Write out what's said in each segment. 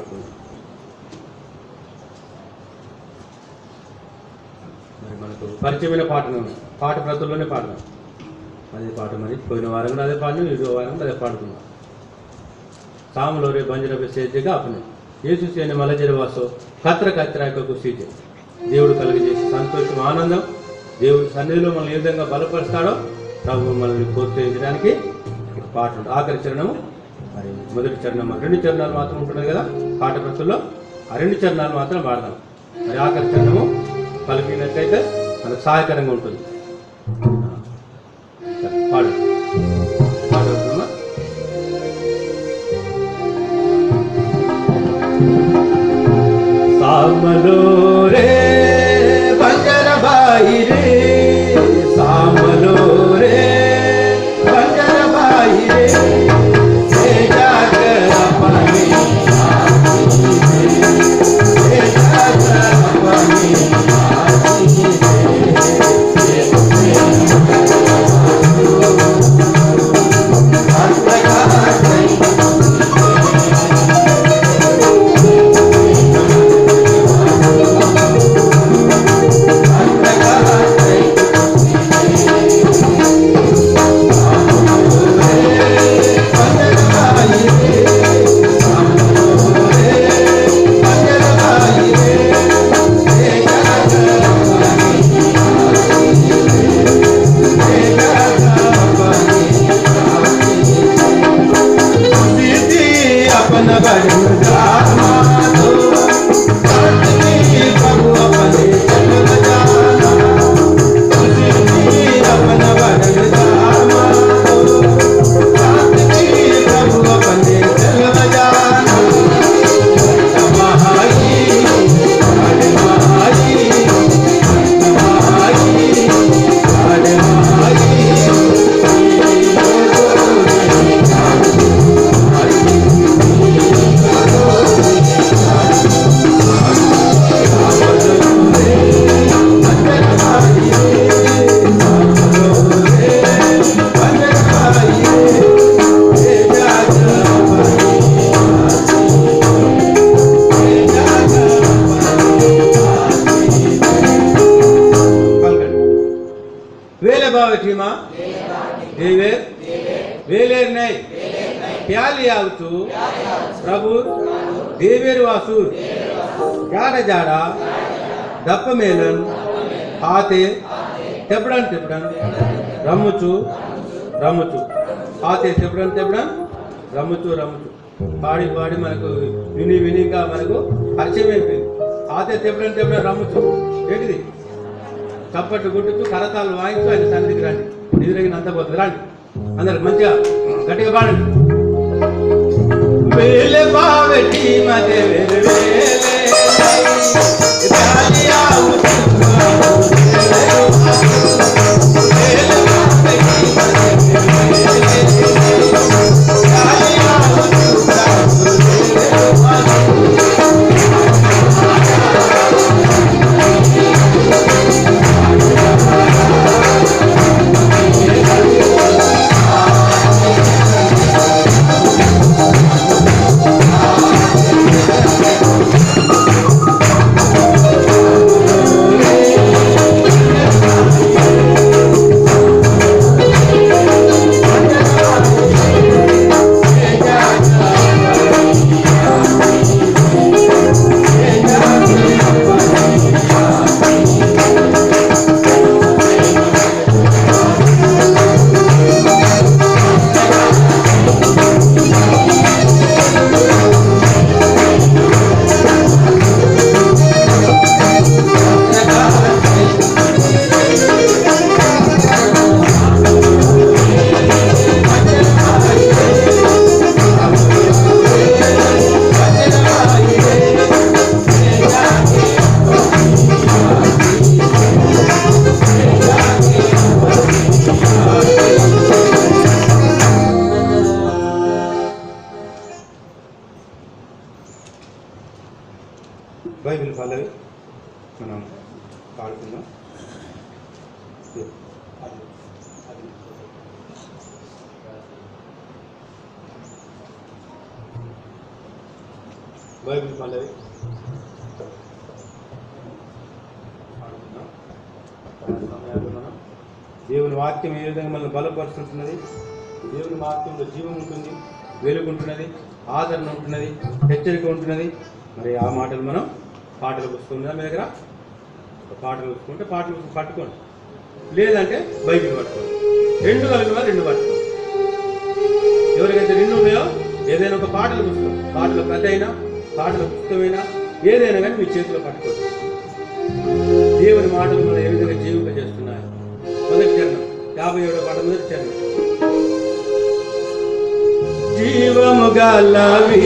పాడుకుందాం. మరి మనకు పరిచయమైన పాట ప్రతుల్లోనే పాడదాం. అదే పాట మరి పోయిన వారం కూడా అదే పాడినాం, ఇదో వారం కూడా అదే పాడుకున్నాం. సాములో రే బంజర సేద్యగా అపనే యేసు సేన మలజరవాసో కత్ర కత్రాకు సీజే. దేవుడు కలిగజేసి సంతోషం, ఆనందం, దేవుడి సన్నిధిలో మనల్ని ఏ విధంగా బలపరుస్తాడో ప్రభు మనల్ని ప్రోత్సహించడానికి పాట ఉంటుంది. ఆఖరి చరణము మరి మొదటి చరణం, 2 చరణాలు మాత్రం ఉంటున్నాయి కదా పాట ప్రతుల్లో. ఆ 2 చరణాలు మాత్రం పాడదాం. మరి ఆఖరి చరణము పలికినట్లయితే మనకు సహాయకరంగా ఉంటుంది. పాడు పాడుతున్నామా? సామలో రే బంజరబాయి రే, సామలో రే బంజరబాయి రే, प्रभु देवेर वासुर जाड़ा जाड़ा दप्प मेलन आते तेपड़न तेपड़न रम्मुचु रम्मुचु आते तेपड़न तेपड़न रम्मुचु रम्मुचु पाड़ी पाड़ी मनकु विनी विनीगा मनकु परिचయం అయిపోయింది. ఆతే తెప్పడం తెప్పడం రమ్ముచు ఏంటిది? చప్పట్లు కొట్టుచు కరతాలు వాయించు ఆయన సన్నిధికి రండి, ఎదురగినంత పోతుంది రండి. అందరు మంచిగా గట్టిగా పాడండి. వేలే బావటి మదే వేలే బైబిల్ పల్లవి మనం పాడుకుందాం. బైబిల్ పల్లవి సమయాల్లో మనం దేవుని వాక్యం ఏ విధంగా మనల్ని బలపరుస్తుంటున్నది, దేవుని వాక్యంలో జీవం ఉంటుంది, వెలుగు ఉంటున్నది, ఆదరణ ఉంటున్నది, హెచ్చరిక ఉంటున్నది. మరి ఆ మాటలు మనం పాటలు పుస్తకం మీ దగ్గర పాటలు పుచ్చుకుంటే పాటలు పుస్తకం పట్టుకోండి, లేదంటే బైబిల్ పట్టుకోండి. రెండు కలిగిన వాళ్ళు రెండు పట్టుకోండి. ఎవరికైతే రెండు ఉన్నాయో ఏదైనా ఒక పాటల పుస్తకం, పాటల కథ అయినా పాటల పుస్తకమైనా ఏదైనా కానీ మీ చేతిలో పట్టుకోండి. దేవుని మాటలు మనం ఏ విధంగా జీవింపజేస్తున్నాయి. మొదటి చరణం 57వ పాట మొదటి చరణం. జీవము గలవి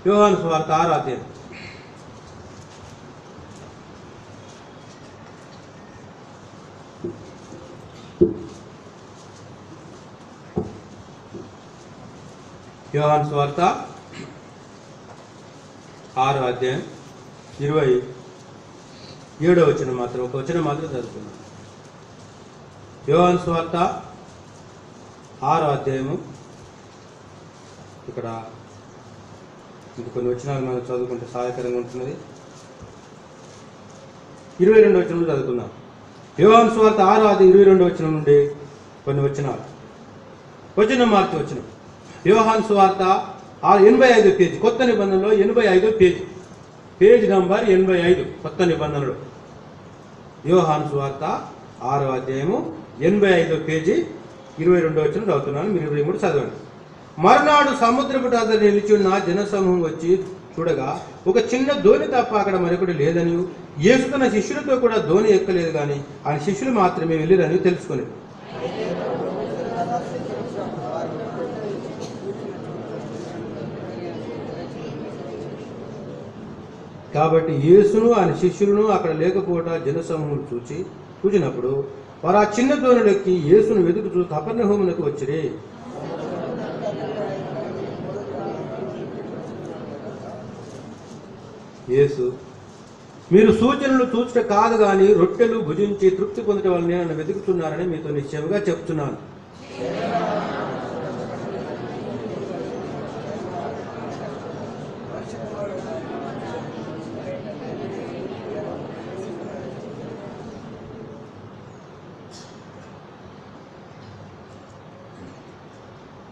యోహాను సువార్త 6వ అధ్యాయం. యోహాను సువార్త 6వ అధ్యాయం 27వ వచనం మాత్రం, ఒక వచనం మాత్రం చదువుకున్నాం. యోహాను సువార్త 6వ అధ్యాయము, ఇక్కడ ఇంక కొన్ని వచనాలు మనం చదువుకుంటే సహాయకరంగా ఉంటున్నది. 22వ వచనంలో చదువుకుందాం. యోహాను సువార్త 6వ అధ్యాయం 22వ వచనం నుండి కొన్ని వచనాలు, వచనం మార్చి వచనం. యోహాను సువార్త 85 పేజీ, కొత్త నిబంధనలో 85 పేజీ, పేజీ నంబర్ 85 కొత్త నిబంధనలో. యోహాను సువార్త 6వ అధ్యాయము 85 పేజీ 22వ వచనం చదువుతున్నాను, మీరు 23 చదవండి. మరునాడు సముద్రపు అతను నిలిచి ఉన్న జనసమూహం వచ్చి చూడగా ఒక చిన్న ధోని తప్ప అక్కడ మరొకటి లేదని, యేసు తన శిష్యులతో కూడా ధోని ఎక్కలేదు కానీ ఆయన శిష్యులు మాత్రమే వెళ్ళిరని తెలుసుకుని. కాబట్టి యేసును ఆయన శిష్యులను అక్కడ లేకపోవట జనసమూహం చూచినప్పుడు వారు ఆ చిన్న ధోనిలోకి యేసును వెతుకుతూ కపెర్నహూమునకు వచ్చిరి. యేసు, మీరు సూచనలు చూచుట కాదు కానీ రొట్టెలు భుజించి తృప్తి పొందడం వల్లనే నన్ను వెతుకుతున్నారని మీతో నిశ్చయంగా చెప్తున్నాను.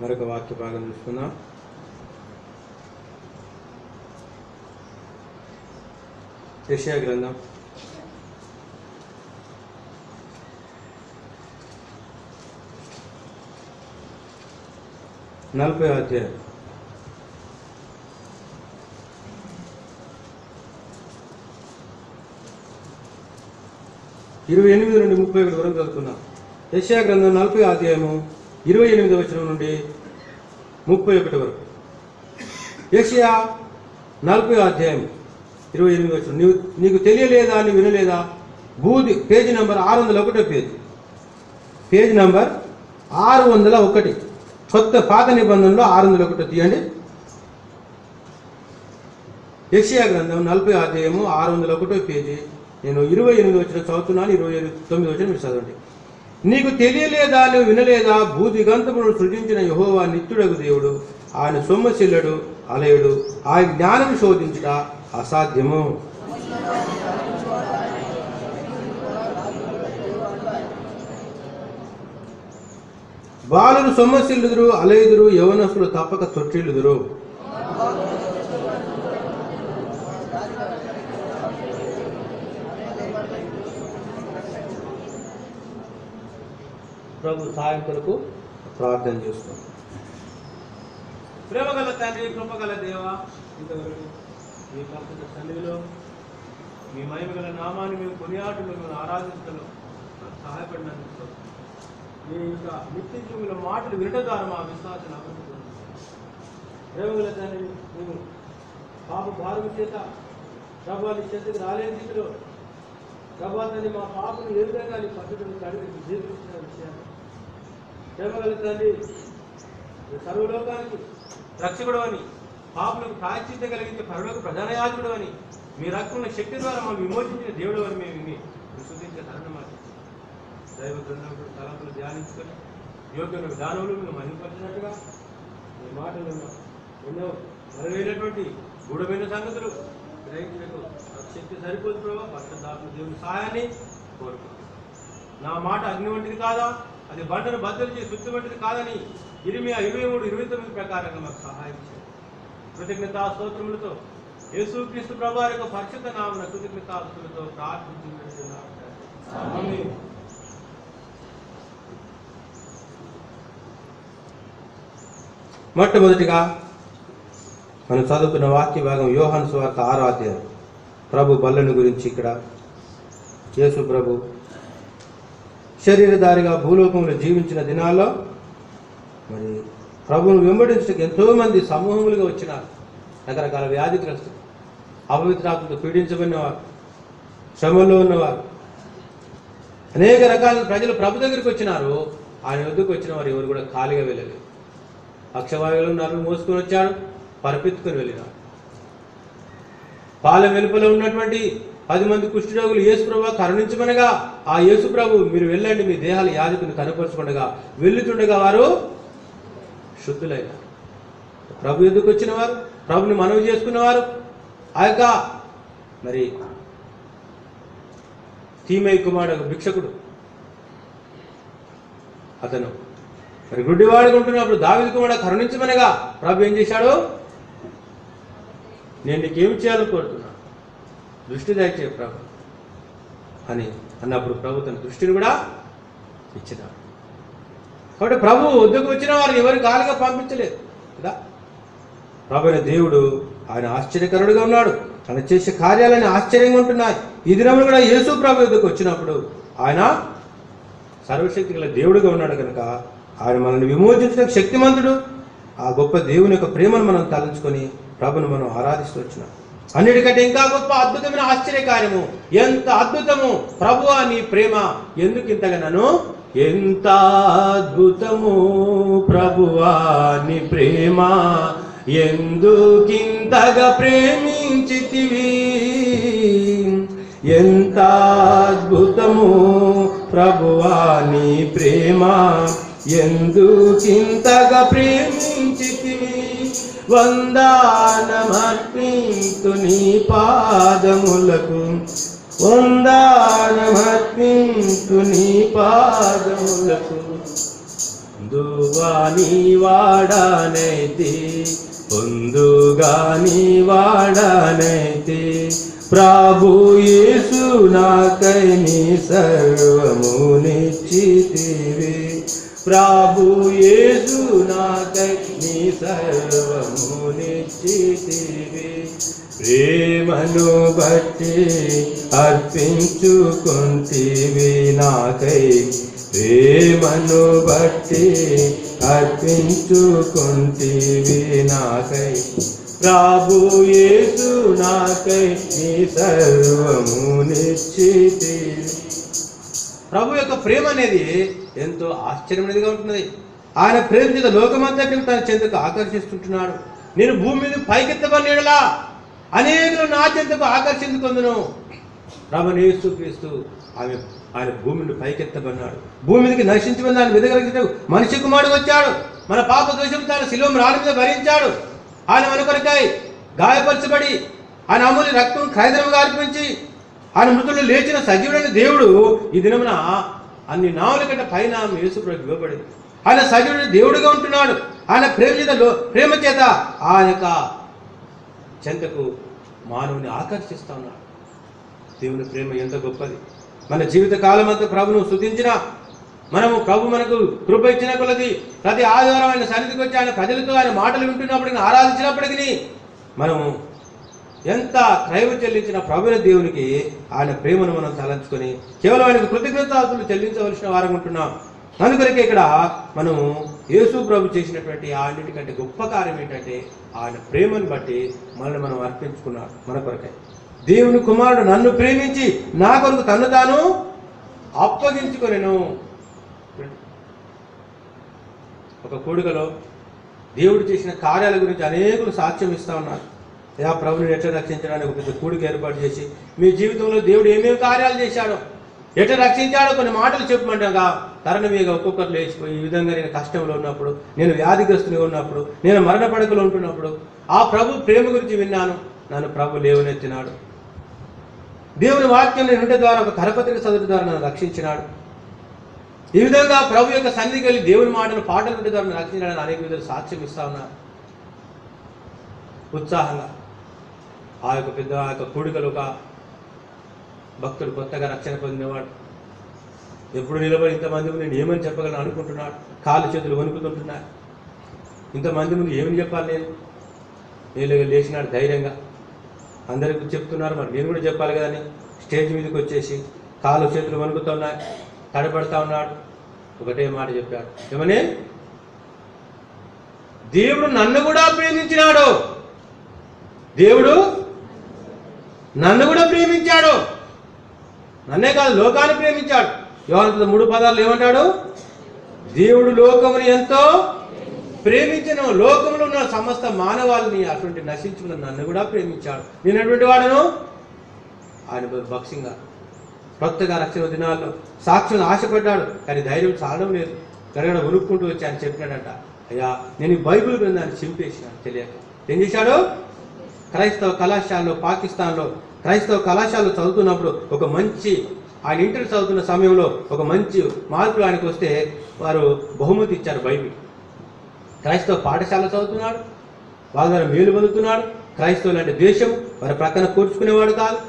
మరొక వాక్య భాగం చూసుకుందాం. యెషయా గ్రంథం 40వ అధ్యాయం. ఇరవై 28 నుండి 31 వరకు చదువుకున్నాం. యెషయా గ్రంథం 40వ అధ్యాయము 28వ వచనం నుండి 31 వరకు. యెషయా 40వ అధ్యాయం 28వ వచనం. నీకు తెలియలేదా, అని వినలేదా? బూది, పేజీ నంబర్ 601 పేజీ నంబర్ 601. కొత్త పాత నిబంధనలో 601 తీయండి. యెషయా గ్రంథం 40వ అధ్యాయము 601 పేజీ. నేను 28వ వచనం చదువుతున్నాను, 29వ వచనం మీరు చదవండి. నీకు తెలియలేదా, నువ్వు వినలేదా? భూదిగంతములను సృజించిన యెహోవా నిత్యుడగు దేవుడు, ఆయన సొమ్మశిల్లుడు, అలయుడు, ఆయన జ్ఞానం శోధించుట అసాధ్యము. బాలురు సొమ్మశిల్లుదురు, అలయుదురు, యవనస్తులు తప్పక తొట్టిల్లుదురు. ప్రభు సాయం కొరకు ప్రార్థన చేస్తాం. ప్రేమగల తండ్రి, కృపగల దేవ, ఇంతవరకు మీ పరిశుద్ధ సన్నిధిలో మీ మహిమగల నామాన్ని మేము కొనియాటలో, మేము ఆరాధించడంలో సహాయపడినందుకు మీ యొక్క నిత్య జీవుల మాటలు వినడం ద్వారా మా విశ్వాసాన్ని అభివృద్ధి. ప్రేమగల తండ్రి, మేము పాప భారం చేత ప్రభావాన్ని చేతికి రాలేని స్థితిలో ప్రభావాన్ని మా పాపను ఏ విధంగా నీ పద్ధతులు కడిగి జీవించిన విషయాన్ని ప్రేమగల తండ్రి, సర్వలోకానికి రక్షకుడు అని, పాపులకు ప్రాయశ్చిత్తం కలిగించే పరలోక ప్రధాన యాజకుడు అని, మీ రక్తముల శక్తి ద్వారా మనం విమోచించిన దేవుడు అని మేము విశ్వసించే తరుణం. దైవ గ్రంథంలో తలంపులు ధ్యానించుకొని యోగ్యమైన విధానములు మేము మహిమపరిచినట్టుగా మీ మాటలను ఎన్నో మరవైనటువంటి గూఢమైన సంగతులు గ్రహించడానికి శక్తి సరిపోదు ప్రభావ. పరిశుద్ధాత్మ దేవుని సహాయాన్ని కోరుకుంటున్నాను. నా మాట అగ్ని వంటిది కాదా, అది బండను బద్దలు చేసి శుద్ధి వంటిది కాదని ఇర్మియా 23:29 ప్రకారంగా మాకు సహాయం చేయండి. కృతజ్ఞతా స్తోత్రములతో యేసుక్రీస్తు ప్రభువారి యొక్క పరిశుద్ధ నామమున కృతజ్ఞతాస్తులతో ప్రార్థించుచున్నాము. ఆమేన్. మొట్టమొదటిగా మనం చదువుకున్న వాక్య భాగం యోహాను సువార్త 6వ అధ్యాయం. ప్రభు బల్లను గురించి ఇక్కడ యేసు ప్రభు శరీరధారిగా భూలోకంలో జీవించిన దినాల్లో మరి ప్రభువును వెంబడించడానికి ఎంతోమంది సమూహములుగా వచ్చినారు. రకరకాల వ్యాధిగ్రస్తులు, అపవిత్రాత్మతో పీడించబడినవారు, శ్రమలో ఉన్నవారు, అనేక రకాల ప్రజలు ప్రభు దగ్గరికి వచ్చినారు. ఆయన వద్దకు వచ్చిన వారు ఎవరు కూడా ఖాళీగా వెళ్ళలేదు. పక్షవాయువులు నరులు మోసుకొని వచ్చాడు, పరిపెత్తుకొని వెళ్ళినాడు. పాల వెలుపల ఉన్నటువంటి 10 మంది కుష్ఠరోగులు యేసు ప్రభు కరుణించమనగా ఆ యేసు ప్రభు మీరు వెళ్ళండి, మీ దేహాల యాజకుని కనపరుచుకుండగా వెళ్ళుతుండగా వారు శుద్ధులైనారు. ప్రభు ఎదుకు వచ్చిన వారు, ప్రభుని మనవి చేసుకున్నవారు, ఆ యొక్క మరి తీమై కుమారుడు భిక్షకుడు అతను మరి గుడ్డివాడుగా ఉంటున్నప్పుడు దావీదు కుమారుడు కరుణించమనగా ప్రభు ఏం చేశాడు? నేను నీకేం చేయాలని కోరుతున్నాను, దృష్టి దయచే ప్రభు అని అన్నప్పుడు ప్రభు తన దృష్టిని కూడా ఇచ్చినాడు. కాబట్టి ప్రభు వద్దకు వచ్చిన వారిని ఎవరు గాలిగా పంపించలేదు కదా. ప్రభు అయిన దేవుడు ఆయన ఆశ్చర్యకరుడుగా ఉన్నాడు. ఆయన చేసే కార్యాలని ఆశ్చర్యంగా ఉంటున్నాయి. ఈ దినములు కూడా యేసు ప్రభు వద్దకు వచ్చినప్పుడు ఆయన సర్వశక్తి గల దేవుడుగా ఉన్నాడు కనుక ఆయన మనల్ని విమోచించడానికి శక్తిమంతుడు. ఆ గొప్ప దేవుని యొక్క ప్రేమను మనం తలంచుకొని ప్రభును మనం ఆరాధిస్తూ వచ్చినాం. అన్నిటికంటే ఇంకా గొప్ప అద్భుతమైన ఆశ్చర్య కార్యము, ఎంత అద్భుతము ప్రభువా నీ ప్రేమ, ఎందుకు ఇంతగానో ఎంత అద్భుతము ప్రభువా నీ ప్రేమ, ఎందుకింతగా ప్రేమించితివి, ఎంత అద్భుతము ప్రభువా నీ ప్రేమ, ఎందుకింతగా ప్రేమించితివి, వందనమర్పింతు నీ పాదములకు, వందనమర్పింతు నీ పాదములకు, పొందుగా నీ వాడనైతి, పొందుగా నీ వాడనైతి, ప్రభు యేసు నాకై నీ సర్వము నిశ్చితివి, ప్రభు యేసు నాకై నీ సర్వము నిశ్చితివి. ప్రేమను బట్టి అర్పించుకుంటివి నాకై, ప్రేమను బట్టి అర్పించుకుంటివి నాకై. ప్రభు యేసు నాకై నీ సర్వము నిశ్చితివి. ప్రభు యొక్క ప్రేమ అనేది ఎంతో ఆశ్చర్యమైనదిగా ఉంటున్నది. ఆయన ప్రేమ చేత లోకమంతటిని తన చెంతకు ఆకర్షిస్తుంటున్నాడు. నేను భూమి మీద పైకెత్తబడినలా అనేకులు నా చెంతకు ఆకర్షించుకుందును. ప్రభువైన యేసుక్రీస్తు ఆయన భూమిని పైకెత్తబడినాడు. భూమి మీదకి నశించమని దాన్ని వెదగలిగిన మనిషి కుమారుడు వచ్చాడు. మన పాప దోషం తాను శిలువ రాళ్ళ మీద భరించాడు. ఆయన మన కొరకై గాయపరచబడి ఆయన అమూల్య రక్తం ఖైదనముగా అర్పించి ఆయన మృతులు లేచిన సజీవుడైన దేవుడు ఈ దినమున అన్ని నావుల కంటే పైన యేసుప్రభువుకు ఇవ్వబడింది. ఆయన సజీవుడైన దేవుడుగా ఉంటున్నాడు. ఆయన ప్రేమ చేత ఆయన యొక్క చెంతకు మానవుని ఆకర్షిస్తా ఉన్నాడు. దేవుని ప్రేమ ఎంత గొప్పది. మన జీవిత కాలం అంతా ప్రభును స్తుతించిన మనము, ప్రభు మనకు కృప ఇచ్చిన కొలది ప్రతి ఆదివారం ఆయన సన్నిధికి వచ్చి ఆయన ప్రజలతో ఆయన మాటలు వింటున్నప్పటికీ, ఆరాధించినప్పటికీ మనము ఎంత క్రైవ చెల్లించిన ప్రభువుల దేవునికి ఆయన ప్రేమను మనం తలంచుకొని కేవలం ఆయనకు కృతజ్ఞతాస్తులు చెల్లించవలసిన వారం ఉంటున్నాం. అందుకొరకే ఇక్కడ మనము యేసు ప్రభు చేసినటువంటి అన్నిటికంటే గొప్ప కార్యం ఏంటంటే ఆయన ప్రేమను బట్టి మనల్ని మనం అర్పించుకున్నాడు. మన కొరకై దేవుని కుమారుడు నన్ను ప్రేమించి నా కొరకు తన్ను తాను అప్పగించుకొనెను. ఒక కూడికలో దేవుడు చేసిన కార్యాల గురించి అనేకులు సాక్ష్యం ఇస్తా ఉన్నారు. ప్రభుని ఎట్లా రక్షించడానికి ఒక పెద్ద కూడిక ఏర్పాటు చేసి మీ జీవితంలో దేవుడు ఏమేమి కార్యాలు చేశాడో, ఎట్లా రక్షించాడో కొన్ని మాటలు చెప్పమంటాగా తరుణ మీద ఒక్కొక్కరు లేచిపోయి, ఈ విధంగా నేను కష్టంలో ఉన్నప్పుడు, నేను వ్యాధిగ్రస్తునిగా ఉన్నప్పుడు, నేను మరణ పడకలో ఉంటున్నప్పుడు ఆ ప్రభు ప్రేమ గురించి విన్నాను, నన్ను ప్రభు లేవనెత్తినాడు. దేవుని వాక్యం నేను ఉంటే ద్వారా ఒక కరపత్రిక చదువు ద్వారా నన్ను రక్షించినాడు. ఈ విధంగా ప్రభు యొక్క సన్నిధికి వెళ్ళి దేవుని మాటలు పాటలు ఉంటే ద్వారా రక్షించడానికి అనేక విధాలు సాక్ష్యం ఇస్తా ఉన్నారు. ఉత్సాహంగా ఆ యొక్క కూడికలు ఒక భక్తుడు కొత్తగా రక్షణ పొందినవాడు ఎప్పుడు నిలబడి ఇంతమంది ముందు నేను ఏమని చెప్పగలను అనుకుంటున్నాడు. కాళ్ళు చేతులు వణుకుతుంటున్నాడు. ఇంతమంది ముందు ఏమని చెప్పాలి, నేను లేచినాడు ధైర్యంగా. అందరికీ చెప్తున్నారు, మరి నేను కూడా చెప్పాలి కదని స్టేజ్ మీదకి వచ్చేసి కాళ్ళు చేతులు వణుకుతున్నాయి, తడబడతా ఉన్నాడు. ఒకటే మాట చెప్పాడు, ఏమని? దేవుడు నన్ను కూడా ప్రేమించినాడు. దేవుడు నన్ను కూడా ప్రేమించాడు. నన్నే కాదు, లోకాన్ని ప్రేమించాడు. యోహాను 3:16 ఏమంటాడు? దేవుడు లోకముని ఎంతో ప్రేమించను, లోకములో ఉన్న సమస్త మానవాళిని అటువంటి నశించుకున్న నన్ను కూడా ప్రేమించాడు. నేను అటువంటి వాడను. ఆయన భక్సింగా కొత్తగా రక్షణ దినాల్లో సాక్ష్యం ఆశపడ్డాడు, కానీ ధైర్యం చాలడం లేదు. గడగడ ఉనుక్కుంటూ వచ్చి ఆయన చెప్పినాడంట, అయ్యా నేను ఈ బైబిల్ గ్రంథాన్ని చింపేసినాను తెలియక. ఏం చేశాడు? క్రైస్తవ కళాశాలలో, పాకిస్తాన్లో క్రైస్తవ కళాశాలలో చదువుతున్నప్పుడు ఒక మంచి, ఆయన ఇంటర్ చదువుతున్న సమయంలో ఒక మంచి మార్కులు ఆయనకు వస్తే వారు బహుమతి ఇచ్చారు బైబిల్. క్రైస్తవ పాఠశాల చదువుతున్నాడు, వాళ్ళ ద్వారా మేలు పొందుతున్నాడు. క్రైస్తవులు అంటే ద్వేషం, వారి ప్రక్కన కూర్చుకునేవాడు కాదు.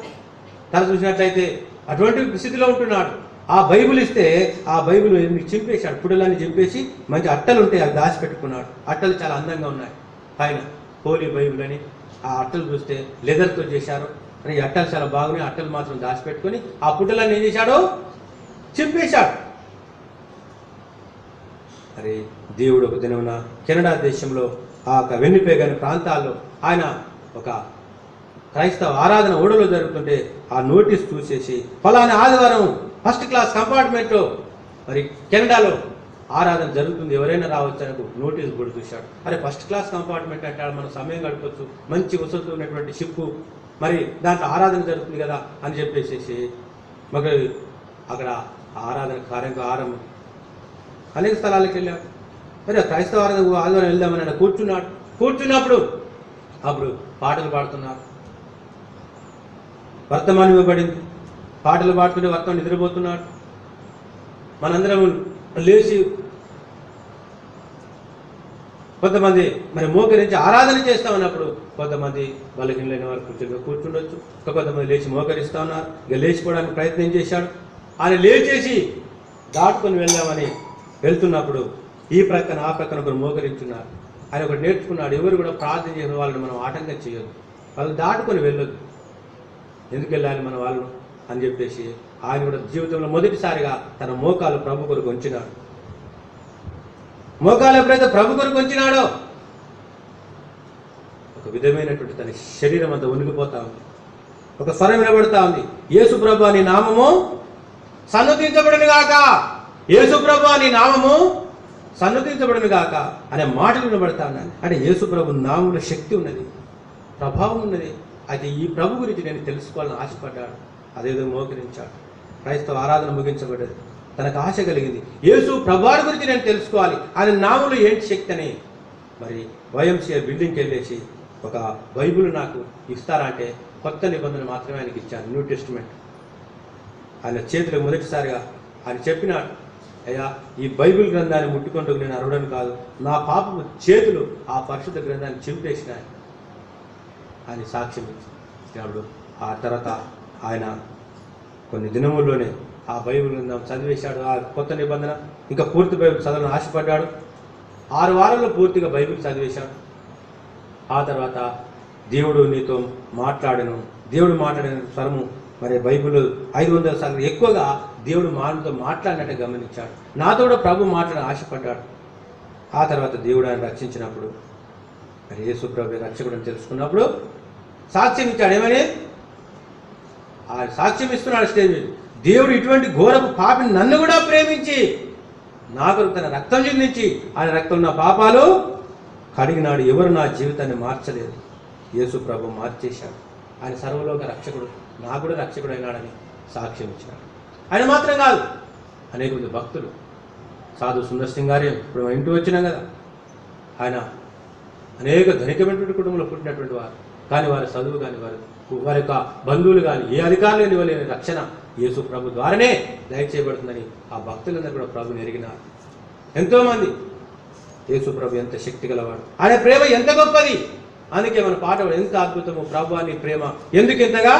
తన చూసినట్లయితే అటువంటి స్థితిలో ఉంటున్నాడు. ఆ బైబిల్ ఇస్తే ఆ బైబిల్ చింపేశాడు, పుడలన్నీ చింపేసి మంచి అట్టలు ఉంటాయి అవి దాచిపెట్టుకున్నాడు. అట్టలు చాలా అందంగా ఉన్నాయి, పైన హోలీ బైబిల్ అని. ఆ అట్టలు చూస్తే లెదర్తో చేశారు అని, ఈ అట్టలు చాలా బాగున్నాయి. అట్టలు మాత్రం దాచిపెట్టుకొని ఆ పుట్టలన్నీ ఏం చేశాడు? చింపేశాడు. అరే దేవుడు ఒక దినమున కెనడా దేశంలో ఆ వెన్నిపేగని ప్రాంతాల్లో ఆయన ఒక క్రైస్తవ ఆరాధన ఓడలో జరుగుతుంటే ఆ నోటీస్ చూసేసి ఫలానా ఆదివారం ఫస్ట్ క్లాస్ కంపార్ట్మెంట్లో మరి కెనడాలో ఆరాధన జరుగుతుంది, ఎవరైనా రావచ్చు అని నోటీస్ కూడా చూశాడు. అరే ఫస్ట్ క్లాస్ కంపార్ట్మెంట్ అంటే మనం సమయం గడపచ్చు, మంచి వసతులు ఉన్నటువంటి షిప్పు, మరి దాంట్లో ఆరాధన జరుగుతుంది కదా అని చెప్పేసి మరి అక్కడ ఆరాధన కార్యంగా ఆరంభం. అనేక స్థలాలకు వెళ్ళాడు. మరి క్రైస్తవ ఆదివారం వెళ్దామని ఆయన కూర్చున్నప్పుడు అప్పుడు పాటలు పాడుతున్నారు. వర్తమానం ఇవ్వబడింది, పాటలు పాడుతుంటే వర్తమానం నిద్రపోతున్నాడు. మనందరం లేచి కొంతమంది మరి మోకరించి ఆరాధన చేస్తా ఉన్నప్పుడు కొంతమంది బలహీనలైన వారు కూర్చుండొచ్చు, కొంతమంది లేచి మోకరిస్తా ఉన్నారు. ఇక లేచిపోవడానికి ప్రయత్నం చేశాడు. ఆయన లేచేసి దాటుకొని వెళ్దామని వెళ్తున్నప్పుడు ఈ ప్రక్కన ఆ ప్రక్కన ఒకరు మోకరించున్నారు. ఆయన ఒకటి నేర్చుకున్నాడు, ఎవరు కూడా ప్రార్థన చేయని వాళ్ళని మనం ఆటంకం చేయొద్దు, వాళ్ళు దాటుకొని వెళ్ళొద్దు. ఎందుకు వెళ్ళాలి మన వాళ్ళు అని చెప్పేసి ఆయన కూడా జీవితంలో మొదటిసారిగా తన మోకాలు ప్రభు కొరకు ఉంచినాడు. మోకాలు ఎప్పుడైతే ప్రభు కొరకు ఉంచినాడో ఒక విధమైనటువంటి తన శరీరం అంతా ఉనికిపోతా ఉంది. ఒక స్వరం వినబడతా ఉంది, యేసు ప్రభు అని నామము సన్నుతించబడును గాక, యేసు ప్రభు అని నామము సన్నుతించబడును గాక అనే మాటలు వినబడతా ఉన్నాయి. అంటే యేసు ప్రభు నామంలో శక్తి ఉన్నది, ప్రభావం ఉన్నది. అయితే ఈ ప్రభు గురించి నేను తెలుసుకోవాలని ఆశపడ్డాడు. అదేదో మోకరించాడు. క్రైస్తవ ఆరాధన ముగించబడ్డది. తనకు ఆశ కలిగింది, యేసు ప్రభువారి గురించి నేను తెలుసుకోవాలి, ఆయన నామంలో ఏంటి శక్తి అని. మరి YMCA బిల్డింగ్కి వెళ్ళేసి ఒక బైబిల్ నాకు ఇస్తారా అంటే కొత్త నిబంధన మాత్రమే ఆయనకి ఇచ్చాను, న్యూ టెస్టిమెంట్. ఆయన చేతులకు మొదటిసారిగా ఆయన చెప్పినాడు, అయ్యా ఈ బైబిల్ గ్రంథాన్ని ముట్టుకుంటూ నేను అరవడం కాదు, నా పాపము చేతులు ఆ పరిశుద్ధ గ్రంథాన్ని చింపేసినాయి అని సాక్ష్యం ఇచ్చినప్పుడు ఆ తర్వాత ఆయన కొన్ని దినముల్లోనే ఆ బైబిల్ గ్రంథం చదివేశాడు. ఆ కొత్త నిబంధన ఇంకా పూర్తి బైబిల్ చదవాలని ఆశపడ్డాడు. 6 వారాల్లో పూర్తిగా బైబిల్ చదివేశాడు. ఆ తర్వాత దేవుడు నీతో మాట్లాడను, దేవుడు మాట్లాడిన స్వరము మరి బైబిల్ 500 సార్లు ఎక్కువగా దేవుడు మానవుతో మాట్లాడినట్టు గమనించాడు. నాతో కూడా ప్రభు మాట్లాడని ఆశపడ్డాడు. ఆ తర్వాత దేవుడు ఆయన రక్షించినప్పుడు, మరి యేసు ప్రభు రక్షకుడని తెలుసుకున్నప్పుడు సాక్ష్యం ఇచ్చాడు. ఏమని? ఆ సాక్ష్యం ఇస్తున్నాడు స్టేజ్ మీద, దేవుడు ఇటువంటి ఘోరపు పాపిని నన్ను కూడా ప్రేమించి నా కొరకు తన రక్తం చిందించి ఆయన రక్తం నా పాపాలు కడిగినాడు, ఎవరు నా జీవితాన్ని మార్చలేదు, యేసు ప్రభు మార్చేశాడు. ఆయన సర్వలోక రక్షకుడు, నా కూడా రక్షకుడు అయినాడని సాక్ష్యం ఇచ్చినాడు. ఆయన మాత్రం కాదు, అనేక మంది భక్తులు, సాధు సుందర్ సింగ్ గారే ఇప్పుడు మా ఇంటికి వచ్చినాం కదా, ఆయన అనేక ధనికమైనటువంటి కుటుంబంలో పుట్టినటువంటి వారు, కానీ వారి చదువు కానీ వారి యొక్క బంధువులు కానీ ఏ అధికారులు ఇవ్వలేని రక్షణ యేసు ప్రభు ద్వారానే దయచేయబడుతుందని ఆ భక్తులందరూ కూడా ప్రభుని ఎరిగినారు. ఎంతోమంది యేసు ప్రభు ఎంత శక్తి గలవాడు, ఆయన ప్రేమ ఎంత గొప్పది. అందుకే మన పాట ఎంత అద్భుతము, ప్రభు అని ప్రేమ ఎందుకు ఎంతగా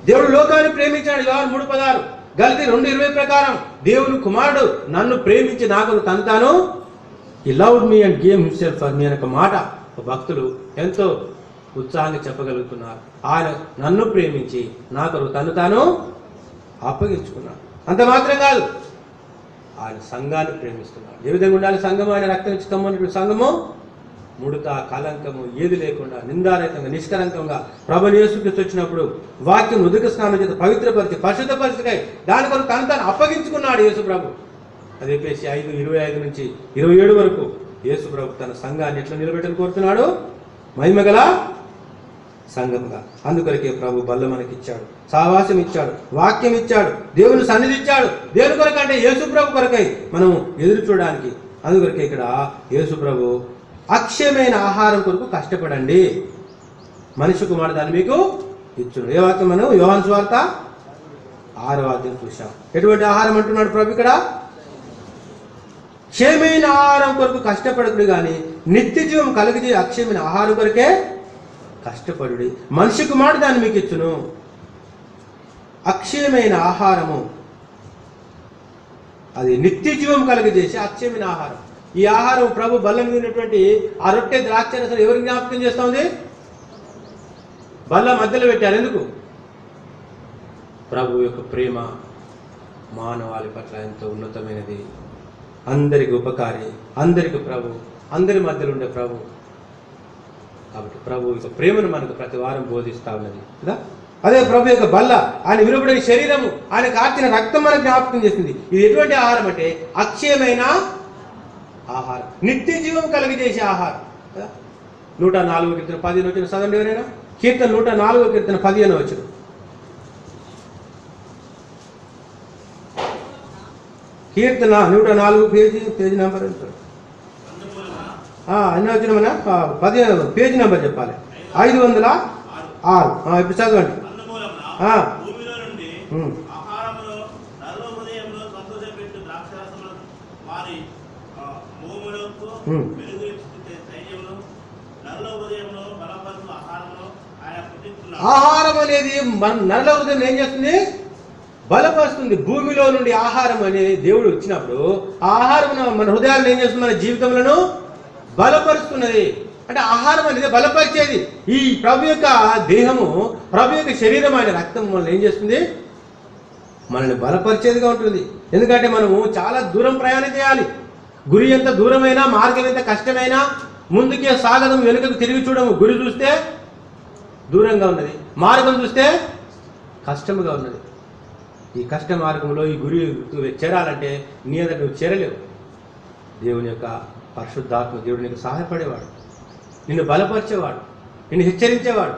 దేవుడు లోకాన్ని ప్రేమించాడు. యోహాను 3:16, గలతీ 2:20 ప్రకారం దేవుని కుమారుడు నన్ను ప్రేమించి నాకు తాను he loved me and gave himself for me అనే ఒక మాట భక్తులు ఎంతో ఉత్సాహంగా చెప్పగలుగుతున్నారు. ఆయన నన్ను ప్రేమించి నా కొరకు తాను అప్పగించుకున్నాడు. అంత మాత్రం కాదు, ఆయన సంఘాన్ని ప్రేమిస్తున్నాడు. ఏ విధంగా ఉండాలి సంఘము? ఆయన రక్తం ఇచ్చి కమ్మన్నటువంటి సంఘము ముడత కలంకము ఏది లేకుండా నిందారహితంగా నిష్కలంకంగా ప్రభుని యేసుక్రీస్తు వచ్చినప్పుడు వాక్యం ఉదక స్నానం చేత పవిత్రపరిచి పరిశుద్ధపరిచికై దాని కొరకు తాను అప్పగించుకున్నాడు యేసు ప్రభు. అది చెప్పేసి 5:25 నుంచి 27 వరకు యేసు ప్రభు తన సంఘాన్ని ఎట్లా నిలబెట్టని కోరుతున్నాడు? మహిమగల సంఘముగా. అందుకొరకే ప్రభు బల్ల మనకిచ్చాడు, సావాసం ఇచ్చాడు, వాక్యం ఇచ్చాడు, దేవుని సన్నిధి ఇచ్చాడు. దేవుని కొరకు అంటే యేసు ప్రభు కొరకై మనం ఎదురు చూడడానికి. అందుకొరకే ఇక్కడ యేసు ప్రభు అక్షయమైన ఆహారం కొరకు కష్టపడండి, మనిషి కుమారుడు దాన్ని మీకు ఇచ్చును. ఏ వాక్యం? మనం యోహాను సువార్త 6వ అధ్యాయం చూసాం. ఎటువంటి ఆహారం అంటున్నాడు ప్రభు ఇక్కడ? క్షయమైన ఆహారం కొరకు కష్టపడకుడు కానీ నిత్య జీవం కలిగి అక్షయమైన ఆహారం కొరకే కష్టపడుడి, మనిషి కుమారుడు దాన్ని మీకు ఇచ్చును. అక్షయమైన ఆహారము అది నిత్య జీవం కలిగజేసి అక్షయమైన ఆహారం. ఈ ఆహారం ప్రభు బల్ల మీద ఉన్నటువంటి ఆ రొట్టె ద్రాక్షరసం ఎవరికి జ్ఞాపకం చేస్తా ఉంది? బల్ల మధ్యలో పెట్టారు. ఎందుకు? ప్రభు యొక్క ప్రేమ మానవాళి పట్ల ఎంతో ఉన్నతమైనది, అందరికి ఉపకారి, అందరికి ప్రభు, అందరి మధ్యలో ఉండే ప్రభు. కాబట్టి ప్రభు యొక్క ప్రేమను మనకు ప్రతి వారం బోధిస్తూ ఉన్నది కదా. అదే ప్రభు యొక్క బల్ల, ఆయన విలువబడిన శరీరము, ఆయన కార్చిన రక్తం మనకు జ్ఞాపకం చేస్తుంది. ఇది ఎటువంటి ఆహారం అంటే అక్షయమైన ఆహారం, నిత్య జీవం కలిగజేసే ఆహారం కదా. 104వ కీర్తన 15 వచ్చిన చదవండి ఎవరైనా. కీర్తన 104వ కీర్తన 15 వచ్చిన. కీర్తన 104 పేజీ నెంబర్ ఎన్ని వచ్చినామన్నా? 15 పేజీ నెంబర్ చెప్పాలి. 506. ఇప్పుడు చదవండి. ఆహారం అనేది మన నరల హృదయం ఏం చేస్తుంది? బలపరుస్తుంది. భూమిలో నుండి ఆహారం అనేది దేవుడు ఇచ్చినప్పుడు ఆ ఆహారం మన హృదయాలను ఏం చేస్తుంది? మన జీవితంలో బలపరుస్తున్నది. అంటే ఆహారం అనేది బలపరిచేది. ఈ ప్రభు యొక్క దేహము, ప్రభు యొక్క శరీరం, ఆయన రక్తం మనల్ని ఏం చేస్తుంది? మనల్ని బలపరిచేదిగా ఉంటుంది. ఎందుకంటే మనము చాలా దూరం ప్రయాణం చేయాలి. గురి ఎంత దూరమైనా, మార్గం ఎంత కష్టమైనా ముందుకే సాగడం, వెనుకకు తిరిగి చూడము. గురి చూస్తే దూరంగా ఉన్నది, మార్గం చూస్తే కష్టముగా ఉన్నది. ఈ కష్ట మార్గంలో ఈ గురి చేరాలంటే నీ అంతట నువ్వు చేరలేవు. దేవుని యొక్క పరిశుద్ధాత్మ దేవుడు నీకు సహాయపడేవాడు, నిన్ను బలపరిచేవాడు, నిన్ను హెచ్చరించేవాడు,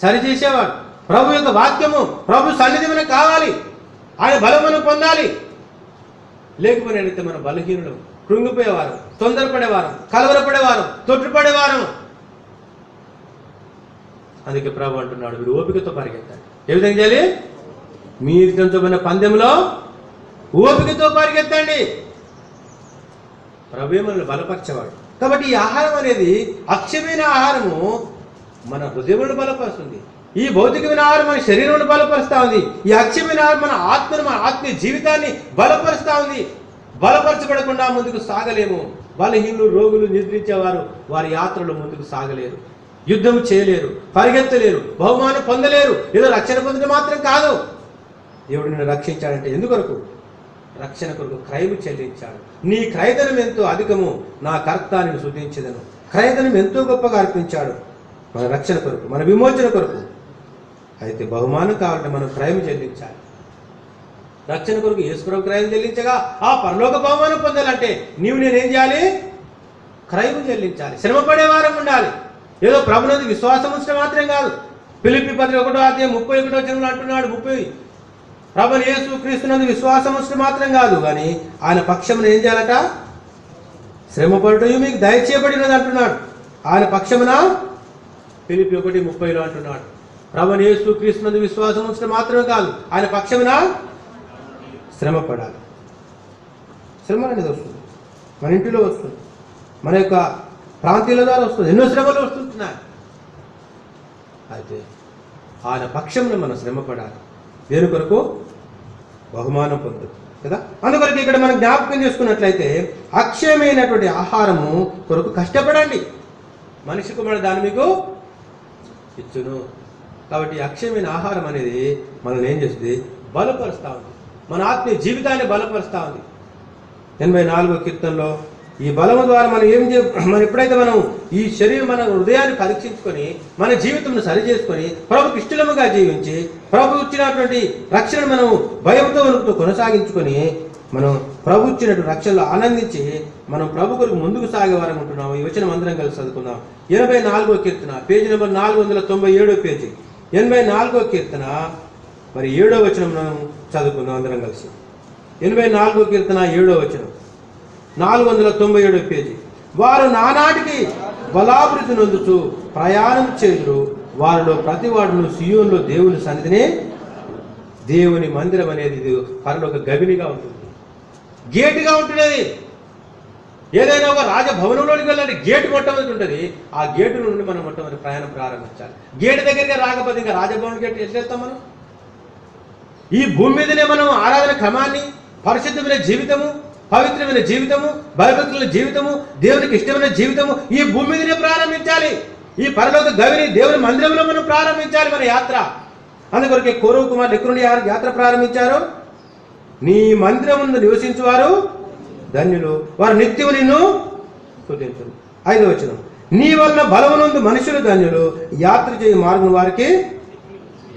సరిచేసేవాడు. ప్రభు యొక్క వాక్యము, ప్రభు సన్నిధి మనకు కావాలి. ఆయన బలం మనం పొందాలి. లేకపోయినట్లయితే మనం బలహీనులు, కృంగిపోయేవారు, తొందరపడేవారు, కలవరపడేవారు, తొట్టుపడేవారు. అందుకే ప్రభు అంటున్నాడు, మీరు ఓపికతో పరిగెత్తాలి. ఏ విధంగా చేయాలి? మీరు తెంచబడిన పందెంలో ఓపికతో పరిగెత్తండి. ప్రభు మనల్ని బలపరిచేవాడు. కాబట్టి ఈ ఆహారం అనేది అక్షయమైన ఆహారము మన హృదయములను బలపరుస్తుంది. ఈ భౌతికమైన ఆహారం మన శరీరాన్ని బలపరుస్తూ ఉంది. ఈ అక్షయమైన ఆహారం మన ఆత్మను, మన ఆత్మీయ జీవితాన్ని బలపరుస్తూ ఉంది. బలపరచబడకుండా ముందుకు సాగలేము. బలహీనులు, రోగులు, నిద్రించేవారు వారి యాత్రలో ముందుకు సాగలేరు, యుద్ధం చేయలేరు, పరిగెత్తలేరు, బహుమానం పొందలేరు. ఏదో రక్షణ పొందడం మాత్రం కాదు. దేవుడు నిన్ను రక్షించాడంటే ఎందుకొరకు? రక్షణ కొరకు క్రయము చెల్లించాడు. నీ క్రయధనం ఎంతో అధికము, నా కర్త నిన్ను స్తుతించెదను. క్రయధనం ఎంతో గొప్పగా అర్పించాడు మన రక్షణ కొరకు, మన విమోచన కొరకు. అయితే బహుమానం కావాలంటే మనం క్రయము చెల్లించాలి. రక్షణ కొరకు యేసుప్రభు క్రయం చెల్లించగా ఆ పరలోక బహుమానం పొందాలంటే నీవు నేనేం చేయాలి? క్రయము చెల్లించాలి. శ్రమపడే వారం ఉండాలి. ఏదో ప్రభునందు విశ్వాసం ఉంచడం మాత్రం కాదు. ఫిలిప్పీ పత్రిక 1:31 అంటున్నాడు, 30 ప్రభుని యేసు క్రీస్తునందు విశ్వాసం ఉంచడం మాత్రం కాదు, కానీ ఆయన పక్షమున ఏం చేయాలట? శ్రమపడటం మీకు దయచేయబడినది అంటున్నాడు. ఆయన పక్షమున ఫిలిప్పీ 1:30 అంటున్నాడు, ప్రభుని యేసు క్రీస్తునందు విశ్వాసం ఉంచడం మాత్రమే కాదు, ఆయన పక్షమున శ్రమపడాలి. శ్రమ అనేది వస్తుంది, మన ఇంటిలో వస్తుంది, మన యొక్క ప్రాంతీయుల ద్వారా వస్తుంది, ఎన్నో శ్రమలు వస్తుంటున్నాయి. అయితే ఆయన పక్షంలో మనం శ్రమపడాలి. దేని కొరకు? బహుమానం పొందదు కదా. అందుకొరకు ఇక్కడ మనం జ్ఞాపకం చేసుకున్నట్లయితే అక్షయమైనటువంటి ఆహారము కొరకు కష్టపడండి, మనిషి కుమారుడు దాన్ని మీకు ఇచ్చును. కాబట్టి అక్షయమైన ఆహారం అనేది మనల్ని ఏం చేస్తుంది? బలపరుస్తూ ఉంది, మన ఆత్మీయ జీవితాన్ని బలపరుస్తూ ఉంది. 84వ కీర్తనలో ఈ బలము ద్వారా మనం ఎప్పుడైతే మనం ఈ శరీరం, మన హృదయాన్ని పరీక్షించుకొని మన జీవితంను సరి చేసుకొని ప్రభుకి ఇష్టముగా జీవించి ప్రభు ఇచ్చినటువంటి రక్షణ మనం భయంతో వణుకుతో కొనసాగించుకొని మనం ప్రభు ఇచ్చినటువంటి రక్షణలో ఆనందించి మనం ప్రభు కొరకు ముందుకు సాగే వారం ఉంటున్నాము. ఈ వచనం అందరం కలిసి చదువుకుందాం. 84వ కీర్తన, పేజీ నెంబర్ 497 పేజీ. 84వ కీర్తన మరి 7వ వచనం మనం చదువుకుందాం అందరం కలిసి. 84వ కీర్తన 7వ వచనం, 497 పేజీ. వారు నానాటికి బలాభివృద్ధి నొందుచు ప్రయాణం చేయుదురు, వారిలో ప్రతి వాడును సియోనులో దేవుని సన్నిధిని. దేవుని మందిరం అనేది ఇది పరలోక గవినిగా ఉంటుంది, గేటుగా ఉంటున్నది. ఏదైనా ఒక రాజభవనంలోకి వెళ్ళాలంటే గేటు మొట్టమొదటి ఉంటుంది. ఆ గేటు నుండి మనం మొట్టమొదటి ప్రయాణం ప్రారంభించాలి. గేటు దగ్గరికి రాకపోతే ఇంకా రాజభవన్ గేటు ఎట్లేస్తాం మనం? ఈ భూమి మీదనే మనం ఆరాధన క్రమాన్ని, పరిశుద్ధమైన జీవితము, పవిత్రమైన జీవితము, భయభక్తుల జీవితము, దేవునికి ఇష్టమైన జీవితము ఈ భూమి మీదనే ప్రారంభించాలి. ఈ పరలోక గవిని దేవుని మందిరంలో మనం ప్రారంభించాలి మన యాత్ర. అందుకొరకే కౌరవ కుమారులు ఎక్కడి నుండి యాత్ర ప్రారంభించారు? నీ మందిరమును నివసించువారు ధన్యులు, వారు నిత్యము నిన్ను స్తుతించును. 5వ వచనం, నీ వలన బలమునందు మనుషులు ధన్యులు, యాత్ర చేయ మార్గం వారికి.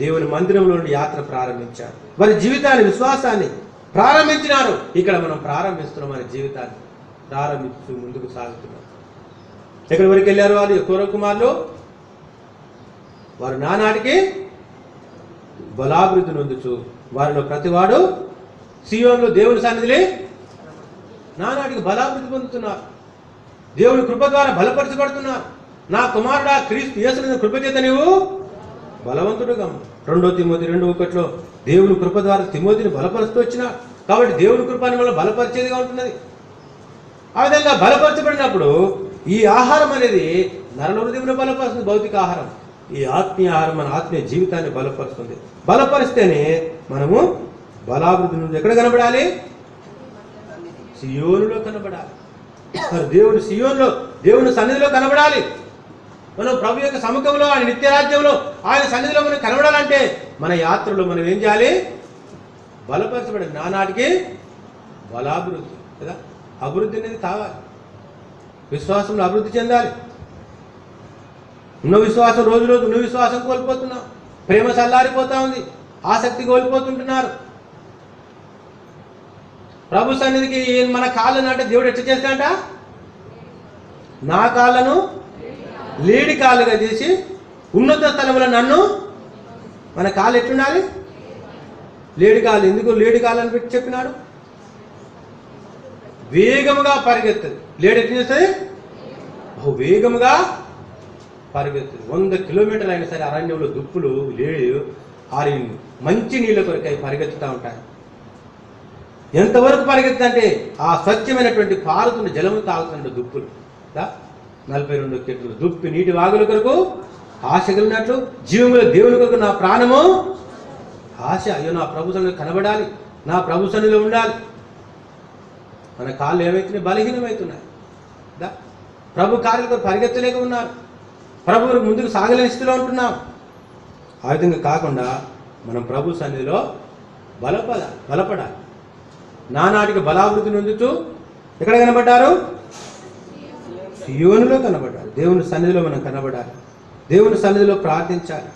దేవుని మందిరంలో నుండి యాత్ర ప్రారంభించారు, వారి జీవితాన్ని, విశ్వాసాన్ని ప్రారంభించినారు. ఇక్కడ మనం ప్రారంభిస్తున్నాం, మన జీవితాన్ని ప్రారంభించు ముందుకు సాగుతున్నాం. ఎక్కడి వరకు వెళ్ళారు వాళ్ళు? కౌరవ కుమారులు వారు నానాటికి బలాభివృద్ధి నొందుచు వారిలో ప్రతివాడు సియోనులో దేవుని సన్నిధిని నానాటికి బలాభివృద్ధి పొందుతున్నారు. దేవుని కృప ద్వారా బలపరచబడుతున్నారు. నా కుమారుడా క్రీస్తు యేసుని కృప చేత నీవు బలవంతుడుగా. 2 తిమోతి 2:1 దేవుని కృప ద్వారా తిమోతిని బలపరుస్తూ వచ్చినాడు. కాబట్టి దేవుని కృపాన్ని మనం బలపరిచేదిగా ఉంటున్నది. ఆ విధంగా బలపరచబడినప్పుడు ఈ ఆహారం అనేది నరల హృదయంలో బలపరుస్తుంది. భౌతిక ఆహారం, ఈ ఆత్మీయ ఆహారం మన ఆత్మీయ జీవితాన్ని బలపరుస్తుంది. బలపరిస్తేనే మనము బలాభివృద్ధి నుండి ఎక్కడ కనబడాలి? సియోనులో కనబడాలి. దేవుడు సియోనులో, దేవుని సన్నిధిలో కనబడాలి. మనం ప్రభు యొక్క సముఖంలో, ఆయన నిత్యరాజ్యంలో, ఆయన సన్నిధిలో మనం కనబడాలంటే మన యాత్రలో మనం ఏం చేయాలి? బలపరచబడి నానాటికి బలాభివృద్ధి కదా. అభివృద్ధి అనేది కావాలి. విశ్వాసంలో అభివృద్ధి చెందాలి. ఉన్న విశ్వాసం రోజు రోజు ఉన్న విశ్వాసం కోల్పోతున్నాం. ప్రేమ చల్లారిపోతా ఉంది. ఆసక్తి కోల్పోతుంటున్నారు. ప్రభు సన్నిధికి మన కాళ్ళను అంటే దేవుడు ఎట్లా చేస్తాడంట? నా కాళ్ళను లేడి కాళ్ళుగా చేసి ఉన్నత స్థలంలో నన్ను, మన కాళ్ళు ఎట్లుండాలి? లేడి కాళ్ళు. ఎందుకు లేడి కాళ్ళని పెట్టి చెప్పినాడు? వేగముగా పరిగెత్తదు. లేడి ఎట్లా చేస్తుంది? వేగముగా పరిగెత్తదు. 100 కిలోమీటర్లు అయినా సరే అరణ్యంలో దుప్పులు లేడి ఆరి మంచి నీళ్ళ కొరకై పరిగెత్తుతూ ఉంటాయి. ఎంతవరకు పరిగెత్తంటే ఆ స్వచ్ఛమైనటువంటి పారుతున్న జలము తాగుతున్న దుప్పులు 42 చెట్లు దుప్పి నీటి వాగుల కొరకు ఆశ కలిగినట్లు జీవముల దేవుని కొరకు నా ప్రాణము ఆశ. అయ్యో నా ప్రభు సన్నిధిలో కనబడాలి, నా ప్రభు సన్నిధిలో ఉండాలి. మన కాళ్ళు ఏమవుతున్నాయి? బలహీనమవుతున్నాయి. ప్రభు కార్యాలకు పరిగెత్తలేక ఉన్నారు. ప్రభు ముందుకు సాగలేని స్థితిలో ఉంటున్నాం. ఆ విధంగా కాకుండా మనం ప్రభు సన్నిధిలో బలపడాలి. నానాటికి బలాభివృద్ధి నొందుతూ ఎక్కడ కనబడ్డారు? సియోనులో కనబడ్డారు. దేవుని సన్నిధిలో మనం కనబడాలి. దేవుని సన్నిధిలో ప్రార్థించాలి.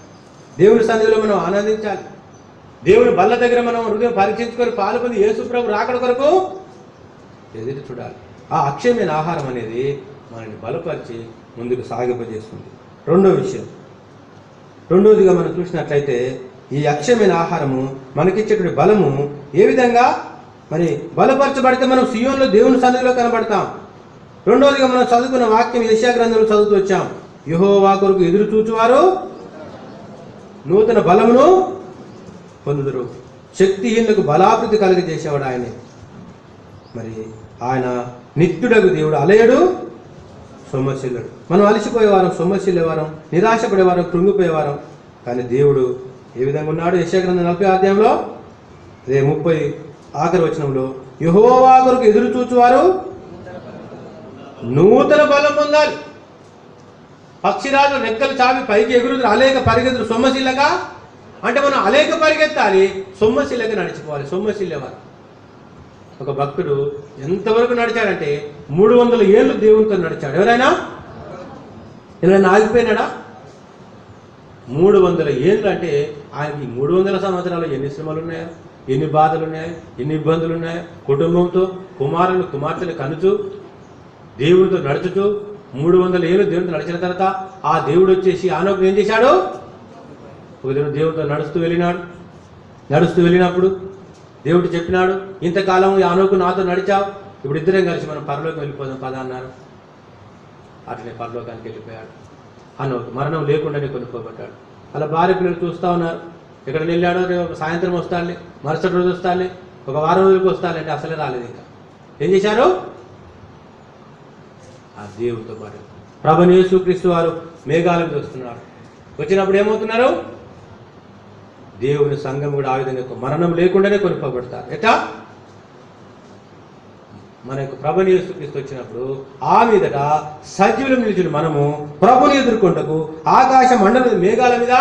దేవుని సన్నిధిలో మనం ఆనందించాలి. దేవుని బల్ల దగ్గర మనం హృదయం పరీక్షించుకొని పాల్పొంది యేసు ప్రభు రాకడ కొరకు ఎదురు చూడాలి. ఆ అక్షయమైన ఆహారం అనేది మనల్ని బలపరిచి ముందుకు సాగింపజేస్తుంది. రెండవదిగా మనం చూసినట్లయితే ఈ అక్షయమైన ఆహారము మనకిచ్చేటువంటి బలము ఏ విధంగా మరి బలపరచబడితే మనం సియోనులో దేవుని సన్నిధిలో కనబడతాం. రెండవదిగా మనం చదువుకున్న వాక్యం యెషయా గ్రంథంలో చదువుతూ వచ్చాం. యెహోవా కొరకు ఎదురు చూచువారు నూతన బలమును పొందుదురు. శక్తిహీనులకు బలాభివృద్ధి కలిగజేసేవాడు ఆయనే. మరి ఆయన నిత్యుడగు దేవుడు, అలయడు, సొమ్మశీలుడు. మనం అలసిపోయేవారం, సొమ్మశీలేవారం, నిరాశపడేవారం, కృంగిపోయేవారం. కానీ దేవుడు ఏ విధంగా ఉన్నాడు? యెషయా గ్రంథం 40వ అధ్యాయంలో 30 ఆఖరి వచనంలో యెహోవా కొరకు ఎదురు చూచువారు నూతన బలం పొందాలి. పక్షిరాజు రెక్కలు చావి పైకి ఎగురుదురు, అలేక పరిగెత్తురు సొమ్మశీలగా. అంటే మనం అలేక పరిగెత్తాలి, సొమ్మశీలగా నడిచిపోవాలి. సొమ్మశీలేవారు. ఒక భక్తుడు ఎంతవరకు నడిచాడంటే 300 ఏళ్ళు దేవునితో నడిచాడు. ఎవరైనా ఆగిపోయినాడా? 300 ఏళ్ళు అంటే ఆయనకి 300 సంవత్సరాలు ఎన్ని శ్రమలు ఉన్నాయో, ఎన్ని బాధలు ఉన్నాయో, ఎన్ని ఇబ్బందులు ఉన్నాయో, కుటుంబంతో కుమారులు కుమార్తెలు కనుచు దేవుడితో నడుచుతూ 300 ఏళ్ళు దేవుడితో నడిచిన తర్వాత ఆ దేవుడు వచ్చేసి ఆనోకు ఏం చేశాడు? ఒక దేవుడు దేవుడితో నడుస్తూ వెళ్ళినప్పుడు దేవుడు చెప్పినాడు, ఇంతకాలం ఆనోకు నాతో నడిచావు, ఇప్పుడు ఇద్దరం కలిసి మనం పరలోకి వెళ్ళిపోదాం పద అన్నారు. అట్లనే పరలోకానికి వెళ్ళిపోయాడు. ఆనోకు మరణం లేకుండానే కొనుక్కోబడ్డాడు. అలా భార్య పిల్లలు చూస్తూ ఉన్నారు. ఎక్కడ వెళ్ళాడో సాయంత్రం వస్తాడులే, మరుసటి రోజు వస్తాడులే, ఒక వారం రోజులకు వస్తాడంటే అసలే రాలేదు. ఇంకా ఏం చేశారు? ఆ దేవుడితో పాటు ప్రభువైన యేసుక్రీస్తు వారు మేఘాల మీద వస్తున్నారు. వచ్చినప్పుడు ఏమవుతున్నారు? దేవుని సంఘం కూడా ఆ విధంగా మరణం లేకుండానే కొనుక్కోబడతారు. ఎట్లా? మన యొక్క ప్రభువైన యేసుక్రీస్తు వచ్చినప్పుడు ఆ మీదట సజీవులు నిలిచిన మనము ప్రభుని ఎదుర్కొంటకు ఆకాశ మండల మేఘాల మీద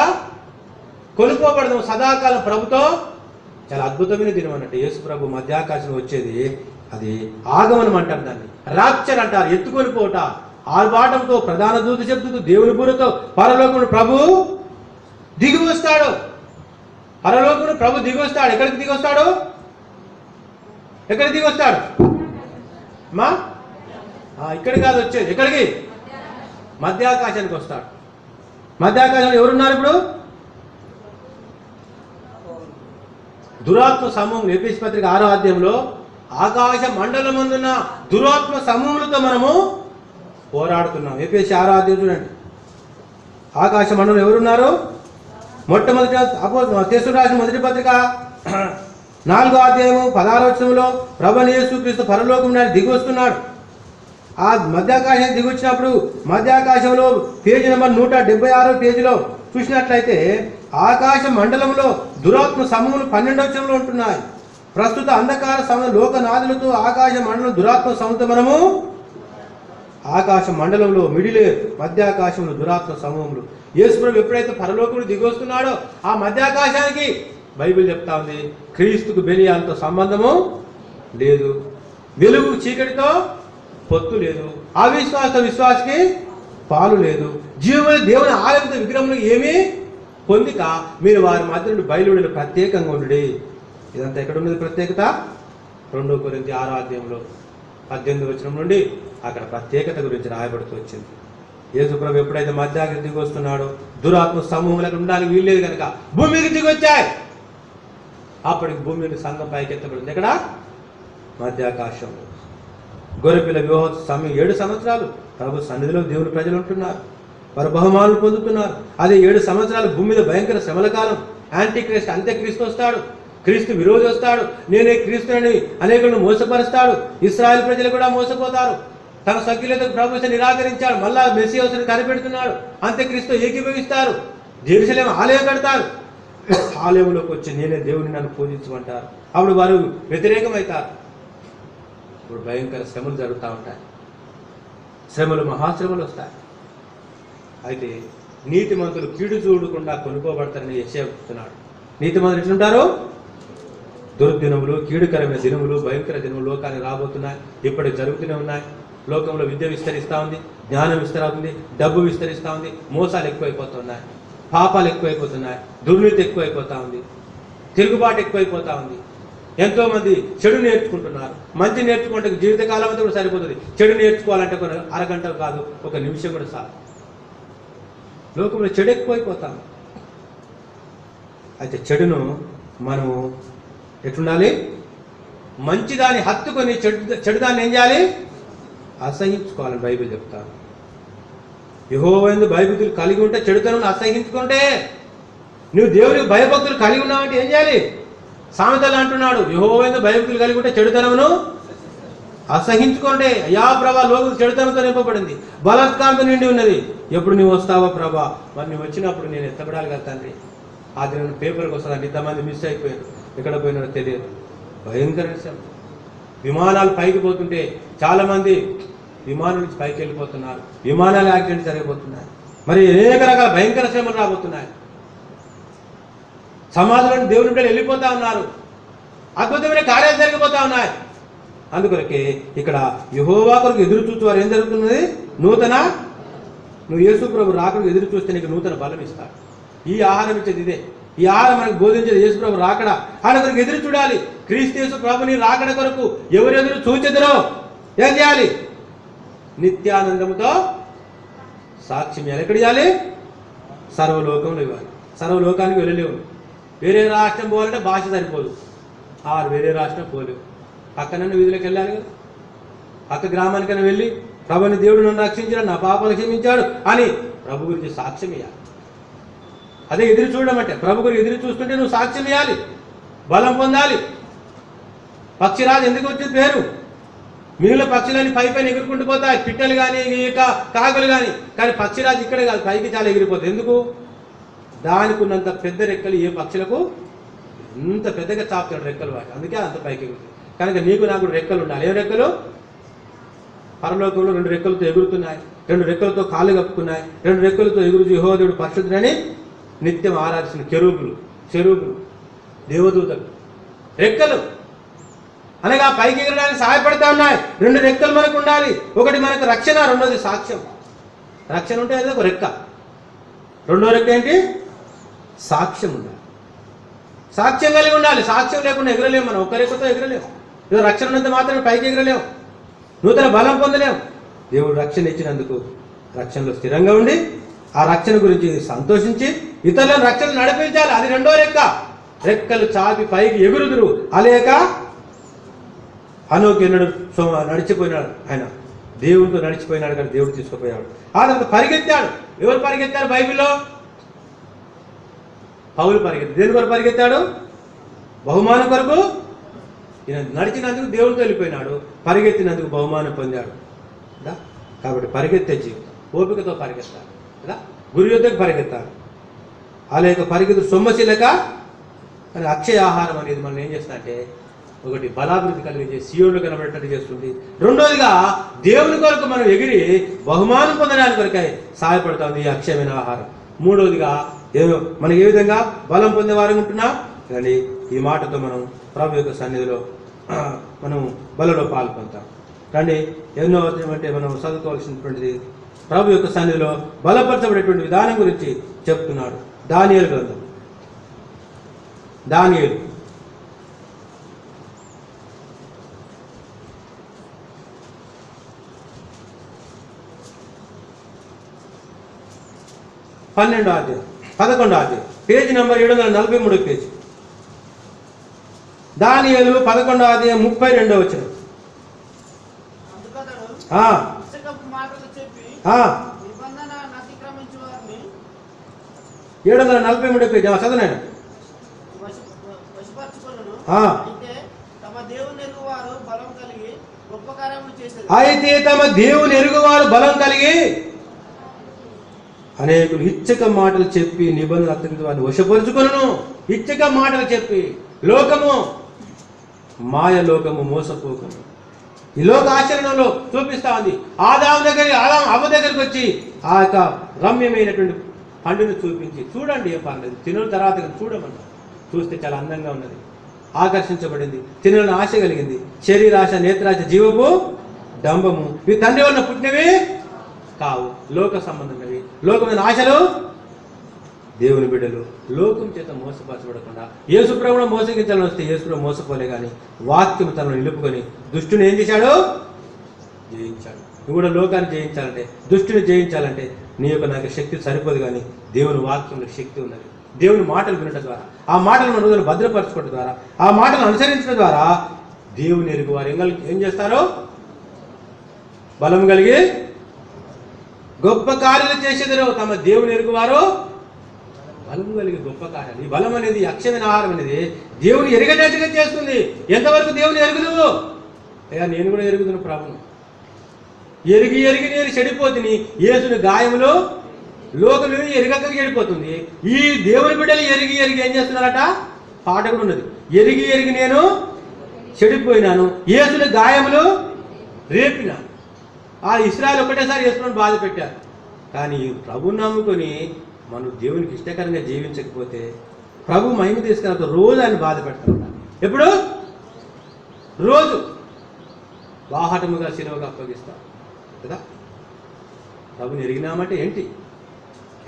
కొనుక్కోబడదాం సదాకాలం ప్రభుతో. చాలా అద్భుతమైన దినం అన్నట్టు. యేసు ప్రభు మధ్యాకాశం వచ్చేది అది ఆగమనం అంటారు, దాన్ని రాప్చర్ అంటారు. ఎత్తుకొని పోట ఆర్భాటంతో ప్రధాన దూత చెప్తూ దేవుని బూరతో పరలోకమును ప్రభు దిగి వస్తాడు. పరలోకమును ప్రభు దిగి వస్తాడు. ఎక్కడికి దిగి వస్తాడు? ఎక్కడికి దిగి వస్తాడు? మా ఇక్కడికి కాదు వచ్చేది. ఎక్కడికి? మధ్యాకాశానికి వస్తాడు. మధ్యాకాశంలో ఎవరున్నారు ఇప్పుడు? దురాత్మ సమూహం. ఎఫెసీ పత్రిక 6వ అధ్యాయంలో ఆకాశ మండలమందున్న దురాత్మ సమూహములతో మనము పోరాడుతున్నాం. ఎఫెసీ 6వ అధ్యాయం చూడండి. ఆకాశ మండలం ఎవరున్నారు? మొట్టమొదటి తెస్సలోనికీయులకు రాసిన మొదటి పత్రిక 4వ అధ్యాయము 16వ వచనంలో ప్రభువైన యేసుక్రీస్తు పరలోకం నుండి దిగి వస్తున్నాడు. ఆ మధ్యాకాశం దిగి వచ్చినప్పుడు మధ్యాకాశంలో పేజీ నెంబర్ 176వ పేజీలో చూసినట్లయితే ఆకాశ మండలంలో దురాత్మ సమూహములు 12వ వచనంలో ఉంటున్నాయి. ప్రస్తుత అంధకార లోకనాథులతో ఆకాశ మండలం దురాత్మ సమూహంతో మనము ఆకాశ మండలంలో మిడిలేర్ మధ్యాకాశంలో దురాత్మ సమూహములు. యేసుప్రభు ఎప్పుడైతే పరలోకములు దిగొస్తున్నాడో ఆ మధ్యాకాశానికి బైబిల్ చెప్తా ఉంది క్రీస్తుకు బెలియాలతో సంబంధము లేదు, వెలుగు చీకటితో పొత్తు లేదు, అవిశ్వాస విశ్వాసకి పాలు లేదు, జీవమైన దేవుని ఆలయంతో విగ్రహంలో ఏమీ పొందిక మీరు వారి మధ్య నుండి బయలువెళ్ళి ప్రత్యేకంగా ఉండి. ఇదంతా ఎక్కడ ఉన్నది ప్రత్యేకత? 2 కొరింథీ 6:18 నుండి అక్కడ ప్రత్యేకత గురించి రాయబడుతూ వచ్చింది. యేసుప్రభు ఎప్పుడైతే మధ్యాహ్నం దిగి వస్తున్నాడో దురాత్మ సమూహాలకు ఉండడానికి వీల్లేదు కనుక భూమికి దిగి వచ్చాయి. అప్పటికి భూమి నుండి సంఘం పైకెత్తబడింది. ఎక్కడ? మధ్యాకాశంలో. గొర్రెపిల్ల వివాహ సమయం 7 సంవత్సరాలు ప్రభు సన్నిధిలో దేవుని ప్రజలు ఉంటున్నారు, వారు బహుమానులు పొందుతున్నారు. అదే 7 సంవత్సరాలు భూమి మీద భయంకర శ్రమల కాలం. యాంటీక్రీస్తు అంత్యక్రీస్తు వస్తాడు, క్రీస్తు విరోధి వస్తాడు, నేనే క్రీస్తుని అనేకులను మోసపరుస్తాడు. ఇశ్రాయేల్ ప్రజలు కూడా మోసపోతారు. తన సఖ్యులతో ప్రభుత్వం నిరాకరించాడు, మళ్ళా మెస్సియాసుని కనిపెడుతున్నాడు. అంత్యక్రీస్తు ఏకీభవిస్తారు, జెరూసలేం ఆలయం కడతారు. ఆలయంలోకి వచ్చి నేనే దేవుని నన్ను పూజించమంటారు. అప్పుడు వారు వ్యతిరేకమవుతారు. ఇప్పుడు భయంకర శ్రమలు జరుగుతూ ఉంటాయి, శ్రమలు మహాశ్రమలు వస్తాయి. అయితే నీతిమంతులు కీడు చూడకుండా కొనుక్కోబడతారని యెషయా చెప్తున్నాడు. నీతిమంతులు ఎట్లుంటారు? దుర్దినములు, కీడుకరమైన దినములు, భయంకర దినములు లోకానికి రాబోతున్నాయి, ఇప్పటికి జరుగుతూనే ఉన్నాయి. లోకంలో విద్య విస్తరిస్తూ ఉంది, జ్ఞానం విస్తరవుతుంది, డబ్బు విస్తరిస్తూ ఉంది, మోసాలు ఎక్కువైపోతున్నాయి, పాపాలు ఎక్కువైపోతున్నాయి, దుర్నీతి ఎక్కువైపోతూ ఉంది, తిరుగుబాటు ఎక్కువైపోతూ ఉంది. ఎంతోమంది చెడు నేర్చుకుంటున్నారు. మంచి నేర్చుకుంటే జీవితకాలం అంతా కూడా సరిపోతుంది. చెడు నేర్చుకోవాలంటే ఒక అరగంట కాదు, 1 నిమిషం కూడా చాలు. లోకంలో చెడు ఎక్కువైపోతాం. అయితే చెడును మనము ఎట్లుండాలి? మంచిదాన్ని హత్తుకొని చెడుదాన్ని ఏం చేయాలి? అసహించుకోవాలని బైబిల్ చెప్తాను. యెహోవా యందు భయభక్తులు కలిగి ఉంటే చెడుతనం అసహించుకుంటే, నువ్వు దేవునికి భయభక్తులు కలిగి ఉన్నావంటే ఏం చేయాలి? సామెతలు అంటున్నాడు, యెహోవా యందు భయభక్తులు కలిగి ఉంటే చెడుతనమును అసహించుకోండి. అయ్యా ప్రభా, లోకం చెడుతనంతో నింపబడింది, బలాత్కారంతో నిండి ఉన్నది. ఎప్పుడు నువ్వు వస్తావో ప్రభా? మరి నువ్వు వచ్చినప్పుడు నేను ఎత్తబడాలి కదా తండ్రి. ఆ దిన పేపర్కి వస్తుందండి, ఇంతమంది మిస్ అయిపోయారు, ఎక్కడ పోయినారో తెలియదు. భయంకర విషయం. విమానాలు పైకి పోతుంటే చాలామంది విమానం నుంచి పైకి వెళ్ళిపోతున్నారు, విమానాలు యాక్సిడెంట్ జరిగిపోతున్నాయి. మరి అనేక రకాల భయంకర శ్రమలు రాబోతున్నాయి. సమాజంలో దేవుని బిడ్డలు వెళ్ళిపోతా ఉన్నారు, అద్భుతమైన కార్యాలు జరిగిపోతా ఉన్నాయి. అందుకొరకే ఇక్కడ యెహోవా కొరకు ఎదురు చూస్తూ వారు ఏం జరుగుతున్నది? నువ్వు యేసు ప్రభు రాకడకు ఎదురు చూస్తే నీకు నూతన బలం ఇస్తాడు. ఈ ఆహారం ఇచ్చేది ఇదే. ఈ ఆహారం మనకు బోధించేది యేసు ప్రభు రాకడ. ఆయన కొరకు ఎదురు చూడాలి. క్రీస్తు యేసు ప్రభుని రాకడ కొరకు ఎవరు ఎదురు చూచెదరో ఏం చేయాలి? నిత్యానందముతో సాక్ష్యం ఇవ్వాలి. ఎక్కడ ఇవ్వాలి? సర్వలోకంలో ఇవ్వాలి. సర్వలోకానికి వెళ్ళలేవు. వేరే రాష్ట్రం పోవాలంటే భాష సరిపోదు, వేరే రాష్ట్రం పోలేవు. పక్కనన్న వీధిలోకి వెళ్ళాలి కదా. పక్క గ్రామానికైనా వెళ్ళి ప్రభుని దేవుడు నన్ను రక్షించాడు, నా పాపాలు క్షమించాడు అని ప్రభు గురించి సాక్ష్యం ఇవ్వాలి. అదే ఎదురు చూడడం అంటే. ప్రభు గురించి ఎదురు చూస్తుంటే నువ్వు సాక్ష్యం ఇవ్వాలి, బలం పొందాలి. పక్షిరాజు ఎందుకు వచ్చింది పేరు? మిగిలిన పక్షులని పైపైన ఎగురుకుంటూ పోతాయి, పిట్టలు కానీ కాకులు కానీ పక్షిరాజు ఇక్కడే కాదు, పైకి చాలా ఎగిరిపోతుంది. ఎందుకు? దానికి ఉన్నంత పెద్ద రెక్కలు ఏ పక్షులకు ఇంత పెద్దగా చాపుతాడు రెక్కలు వాటి, అందుకే అంత పైకి ఎగురుతుంది. కనుక నీకు నాకు రెక్కలు ఉండాలి. ఏ రెక్కలు? పరలోకంలో 2 రెక్కలతో ఎగురుతున్నాయి, 2 రెక్కలతో కాళ్ళు కప్పుకున్నాయి, 2 రెక్కలతో ఎగురుతూ యెహోవా దేవుడు పరిశుద్ధుడని నిత్యం ఆరాధించిన చెరూబులు దేవదూతలు. రెక్కలు అనగా పైకి ఎగరడానికి సహాయపడతా ఉన్నాయి. 2 రెక్కలు మనకు ఉండాలి. ఒకటి మనకు రక్షణ, రెండోది సాక్ష్యం. రక్షణ ఉంటే అదే ఒక రెక్క. రెండో రెక్క ఏంటి? సాక్ష్యం ఉండాలి. సాక్ష్యం కలిగి ఉండాలి. సాక్ష్యం లేకుండా ఎగరలేము. మనం ఒక్క రెక్కతో ఎగరలేము. ఏదో రక్షణ ఉన్నంత మాత్రమే పైకి ఎగరలేము, నూతన బలం పొందలేము. దేవుడు రక్షణ ఇచ్చినందుకు రక్షణలో స్థిరంగా ఉండి ఆ రక్షణ గురించి సంతోషించి ఇతరులను రక్షణ నడిపించాలి. అది రెండో రెక్క. రెక్కలు చాపి పైకి ఎగురుదురు. అలేక హనోకు నడిచిపోయినాడు. ఆయన దేవుడితో నడిచిపోయినాడు కానీ దేవుడు తీసుకుపోయాడు. ఆ తర్వాత పరిగెత్తాడు. ఎవరు పరిగెత్తారు బైబిల్లో? పౌలు పరిగెత్తాడు. దేని కొరకు పరిగెత్తాడు? బహుమానం కొరకు. ఈయన నడిచినందుకు దేవుడితో వెళ్ళిపోయినాడు, పరిగెత్తినందుకు బహుమానం పొందాడు కదా. కాబట్టి పరిగెత్తే జీవితం, ఓపికతో పరిగెత్తాలి కదా. గురి యొద్దకు పరిగెత్తాలి. అలాగే పరిగెత్తు సొమ్మశీలక. కానీ అక్షయ ఆహారం అనేది మనం ఏం చేస్తా అంటే ఒకటి బలాభివృద్ధి కలిగించే సియోన్లు కనబడేటట్టు చేస్తుంది. రెండోదిగా దేవుని కొరకు మనం ఎగిరి బహుమానం పొందడానికి కొరకై సహాయపడుతుంది ఈ అక్షయమైన ఆహారం. మూడోదిగా మనం ఏ విధంగా బలం పొందేవారు ఉంటున్నాం కానీ ఈ మాటతో మనం ప్రభు యొక్క సన్నిధిలో మనం బలలో పాల్పొందుతాం. కానీ ఎన్నో అంటే మనం చదువుకోవాల్సినటువంటిది ప్రభు యొక్క సన్నిధిలో బలపరచబడేటువంటి విధానం గురించి చెప్తున్నాడు. దానియేలు గ్రంథం, దానియేలు 12వ అధ్యాయం 11వ అధ్యాయం పేజీ నంబర్ 743 పేజీ. దానియేలు 11వ అధ్యాయం 32వ వచనం. 743 పేజీ చదవనండి. అయితే తమ దేవుని ఎరుగువారు బలం కలిగి అనేకులు ఇచ్చక మాటలు చెప్పి నిబంధన అత్యంత వారిని వశపరుచుకొనును. ఇచ్చక మాటలు చెప్పి లోకము మాయ లోకము మోసపోకము ఈ లోక ఆచరణలో చూపిస్తా ఉంది. అవ్వ దగ్గరికి వచ్చి ఆ యొక్క రమ్యమైనటువంటి పండును చూపించి చూడండి ఏం పర్లేదు తినుల తర్వాత చూడమన్నా చూస్తే చాలా అందంగా ఉన్నది, ఆకర్షించబడింది, తినాలని ఆశ కలిగింది. శరీరాశ, నేత్రాశ, జీవపు డంబము ఇవి తండ్రి వలన పుట్టినవి కావు, లోక సంబంధమైనవి. లోకమైన ఆశలు దేవుని బిడ్డలు లోకం చేత మోసపరచబడకుండా యేసుప్రభును మోసగించాలని వస్తే యేసుప్రభు మోసపోలే కానీ వాక్యం తనను నిలుపుకొని దుష్టుని ఏం చేశాడు? జయించాడు. నువ్వు కూడా లోకాన్ని జయించాలంటే, దుష్టుని జయించాలంటే నీ యొక్క నాకు శక్తి సరిపోదు కానీ దేవుని వాక్యంలో శక్తి ఉన్నది. దేవుని మాటలు వినడం ద్వారా, ఆ మాటలను హృదయంలో భద్రపరచుకోవడం ద్వారా, ఆ మాటలను అనుసరించడం ద్వారా దేవుని ఎరుగు వారు ఏం చేస్తారో బలం కలిగి గొప్ప కార్యాలు చేసేదరు. తమ దేవుని ఎరుగువారు బలం కలిగి గొప్ప కార్యాలు. ఈ బలం అనేది అక్షయమైన ఆహారం అనేది దేవుని ఎరగేటట్టుగా చేస్తుంది. ఎంతవరకు దేవుని ఎరుగుదు? అయ్యా నేను కూడా ఎరుగుతున్న ప్రభును ఎరిగి నేను చెడిపోతుంది. యేసుని గాయములో లోకం ఎరగక చెడిపోతుంది. ఈ దేవుని బిడ్డలు ఎరిగి ఏం చేస్తున్నారట? పాట కూడా ఉన్నది. ఎరిగి నేను చెడిపోయినాను, యేసుని గాయములు రేపినాను. ఆ ఇశ్రాయేలు ఒకటేసారి యేసుని బాధ పెట్టారు. కానీ ప్రభుని నమ్ముకొని మనం దేవునికి ఇష్టకరంగా జీవించకపోతే ప్రభు మహిమ తీసుకున్న రోజు ఆయన బాధ పెడతారు. ఎప్పుడు? రోజు బాహటముగా శిలువగా అప్పగిస్తారు కదా. ప్రభుని ఎరిగినామంటే ఏంటి?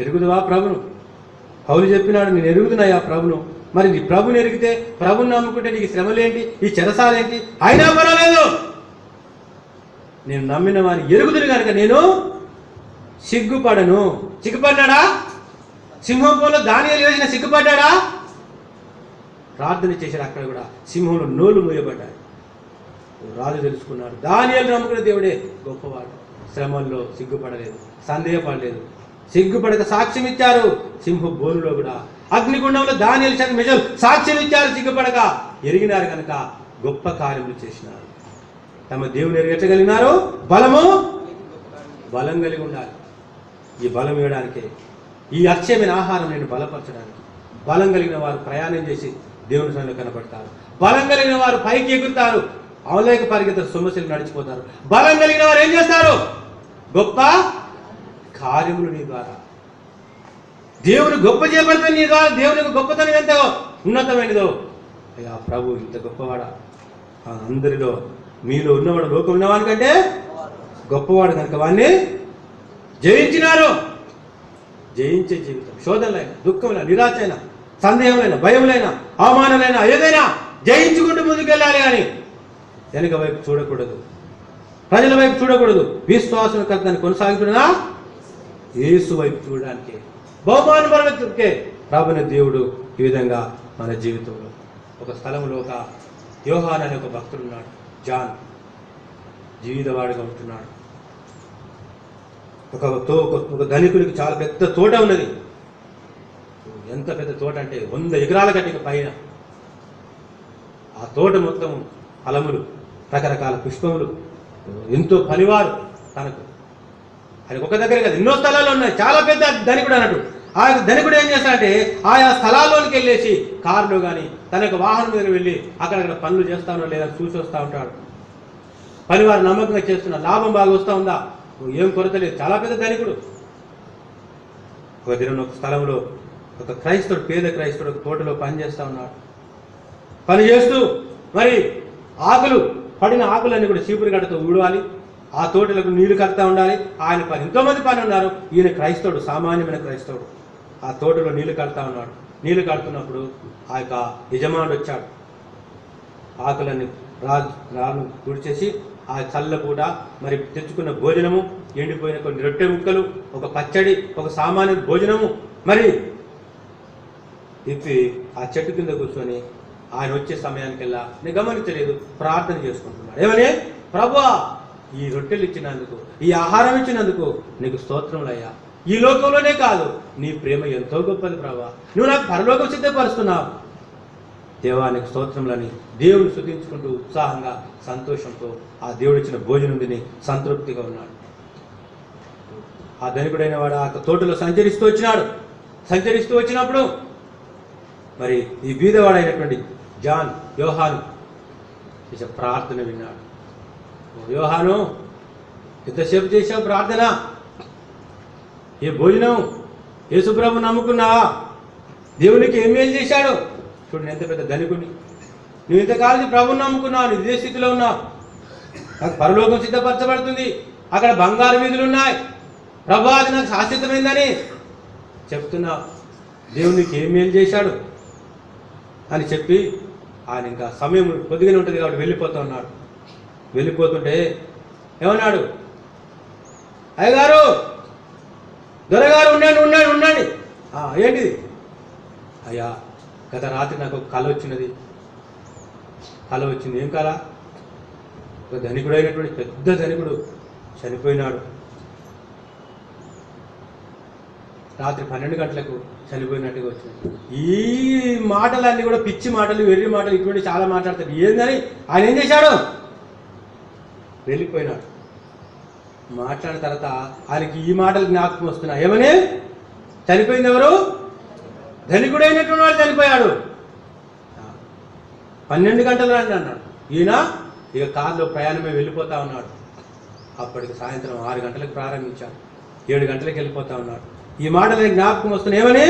ఎరుగుదువా ప్రభును? పౌలు చెప్పినాడు నేను ఎరుగుతున్నాయా ప్రభును. మరి నీ ప్రభుని ఎరిగితే, ప్రభుని నమ్ముకుంటే నీకు శ్రమలేంటి, ఈ చెరసాలేంటి? అయినా పర్వాలేదు, నేను నమ్మిన వాని ఎరుగుదును కనుక నేను సిగ్గుపడను. సిగ్గుపడ్డా? సింహంలో దానియేలు వేసిన సిగ్గుపడ్డా? ప్రార్థన చేశాడు. అక్కడ కూడా సింహంలో నోళ్ళు మూయబడ్డాడు. రాజు తెలుసుకున్నాడు దానియేలు నమ్ముకున్న దేవుడే గొప్పవాడు. శ్రమల్లో సిగ్గుపడలేదు, సందేహపడలేదు, సిగ్గుపడక సాక్ష్యం ఇచ్చారు. సింహ బోనులో కూడా అగ్నిగుండంలో దానియేలు మెజలు సాక్ష్యం ఇచ్చారు. సిగ్గుపడక ఎరిగినారు కనుక గొప్ప కార్యములు చేసినారు. తమ దేవుని ఎరగలిగినారు. బలం కలిగి ఉండాలి. ఈ బలం ఇవ్వడానికే ఈ అక్షయమైన ఆహారం నేను బలపరచడానికి. బలం కలిగిన వారు ప్రయాణం చేసి దేవుని సన్నిధిలో కనపడతారు. బలం కలిగిన వారు పైకి ఎగురుతారు, అవలేక పరిగెత్తారు, సమస్యలు నడిచిపోతారు. బలం కలిగిన వారు ఏం చేస్తారు? గొప్ప కార్యములు నీ ద్వారా దేవుని గొప్ప చేపడుతుంది. నీ ద్వారా దేవునికి గొప్పతనం ఎంత ఉన్నతమైనదో. అయ్యా ప్రభు ఇంత గొప్పవాడా? అందరిలో మీలో ఉన్నవాడు లోకం ఉన్నవాడి కంటే గొప్పవాడు కనుక వాడిని జయించినారు. జయించే జీవితం శోధనలైనా, దుఃఖంలైనా, నిరాశైనా, సందేహంలైనా, భయంలైనా, అవమానాలైనా ఏదైనా జయించుకుంటూ ముందుకెళ్ళాలి. కానీ వెనుక వైపు చూడకూడదు, ప్రజల వైపు చూడకూడదు. విశ్వాసం కర్తని కొనసాగుతున్నా యేసు వైపు చూడడానికి బహుమానం పరమకే ప్రభుని దేవుడు ఈ విధంగా మన జీవితంలో ఒక స్థలంలో ఒక యోహాను అనే ఒక భక్తుడు ఉన్నాడు. జాన్ జీవితవాడిగా ఉంటున్నాడు. ఒక ధనికునికి చాలా పెద్ద తోట ఉన్నది. ఎంత పెద్ద తోట అంటే 100 ఎకరాల కంటే పైన. ఆ తోట మొత్తం ఫలములు, రకరకాల పుష్పములు, ఎంతో పనివారు తనకు. అది ఒక దగ్గర కదా, ఎన్నో స్థలాలు ఉన్నాయి. చాలా పెద్ద ధనికుడు అన్నట్టు. ఆ యొక్క ధనికుడు ఏం చేస్తాడంటే ఆయా స్థలాల్లోనికి వెళ్ళేసి కారులో కానీ తన యొక్క వాహనం మీద వెళ్ళి అక్కడక్కడ పనులు చేస్తా ఉన్నాడు లేదా చూసి వస్తూ ఉంటాడు. పని వారు నమ్మకంగా చేస్తున్నారు, లాభం బాగా వస్తూ ఉందా, ఏం కొరత లేదు, చాలా పెద్ద ధనికుడు. ఒక దినం ఒక స్థలంలో ఒక క్రైస్తవుడు, పేద క్రైస్తవుడు ఒక తోటలో పని చేస్తూ ఉన్నాడు. పని చేస్తూ మరి ఆకులు పడిన ఆకులన్నీ కూడా చీపురు గడ్డతో ఊడవాలి, ఆ తోటలకు నీళ్లు కడతా ఉండాలి. ఆయన పని, ఎంతోమంది పని ఉన్నారు. ఈయన క్రైస్తవుడు, సామాన్యమైన క్రైస్తవుడు, ఆ తోటలో నీళ్లు కడతా ఉన్నాడు. నీళ్లు కడుతున్నప్పుడు ఆ యొక్క యజమానుడు వచ్చాడు. ఆకులన్నీ రాను తుడిచేసి ఆ చల్లపూట మరి తెచ్చుకున్న భోజనము, ఎండిపోయిన కొన్ని రొట్టె ముక్కలు, ఒక పచ్చడి, ఒక సామాన్య భోజనము మరి ఇప్పి ఆ చెట్టు కింద కూర్చొని ఆయన వచ్చే సమయానికెల్లా నేను గమనించలేదు, ప్రార్థన చేసుకుంటున్నాడు. ఏమని? ప్రభువా, ఈ రొట్టెలు ఇచ్చినందుకు, ఈ ఆహారం ఇచ్చినందుకు నీకు స్తోత్రములయ్యా. ఈ లోకంలోనే కాదు, నీ ప్రేమ ఎంతో గొప్పది ప్రభువా, నువ్వు నాకు పరలోకం సిద్ధపరుస్తున్నావు. దేవానికి స్తోత్రములని దేవుని స్తుతించుకుంటూ ఉత్సాహంగా సంతోషంతో ఆ దేవుడు ఇచ్చిన భోజనం తిని సంతృప్తిగా ఉన్నాడు. ఆ ధనికుడైన వాడు ఆ తోటలో సంచరిస్తూ వచ్చినప్పుడు మరి ఈ బీదవాడైనటువంటి యోహాను ప్రార్థన విన్నాడు. యోహాను, ఎంతసేపు చేశావు ప్రార్థన, ఏ భోజనం, యేసుప్రభు నమ్ముకున్నావా, దేవునికి ఏం మేలు చేశాడు. చూడండి ఎంత పెద్ద ధనికుని, నువ్వు ఇంతకాలం ప్రభుని నమ్ముకున్నావు, నువ్వు ఇదే స్థితిలో ఉన్నావు, నాకు పరలోకం సిద్ధపరచబడుతుంది, అక్కడ బంగారు వీధులు ఉన్నాయి, ప్రభు అది నాకు శాశ్వతమైందని చెప్తున్నావు, దేవునికి ఏం మేలు చేశాడు అని చెప్పి ఆయన ఇంకా సమయం కొద్దిగానే ఉంటుంది కాబట్టి వెళ్ళిపోతూ ఉన్నాడు. వెళ్ళిపోతుంటే ఏమన్నాడు? అయ్యగారు, దొరగారు, ఉండండి. ఏంటిది? అయ్యా, గత రాత్రి నాకు ఒక కళ వచ్చింది. ఏం కళ? ఒక ధనికుడైనటువంటి పెద్ద ధనికుడు చనిపోయినాడు. రాత్రి 12 గంటలకు చనిపోయినట్టుగా వచ్చింది. ఈ మాటలన్నీ కూడా పిచ్చి మాటలు, వెర్రి మాటలు, ఇటువంటి చాలా మాట్లాడతాడు. ఏందని ఆయన ఏం చేశాడు? వెళ్ళిపోయినాడు. మాట్లాడిన తర్వాత ఆయనకి ఈ మాటలు జ్ఞాపకం వస్తున్నాయి. ఏమని? చనిపోయింది ఎవరు? ధనికుడైనటువంటి వాడు చనిపోయాడు. 12 గంటలు రండి అన్నాడు. ఈయన ఇక కారులో ప్రయాణమే వెళ్ళిపోతా ఉన్నాడు. అప్పటికి సాయంత్రం 6 గంటలకు ప్రారంభించాడు, 7 గంటలకు వెళ్ళిపోతా ఉన్నాడు. ఈ మాటలు జ్ఞాపకం వస్తున్నాయి. ఏమని?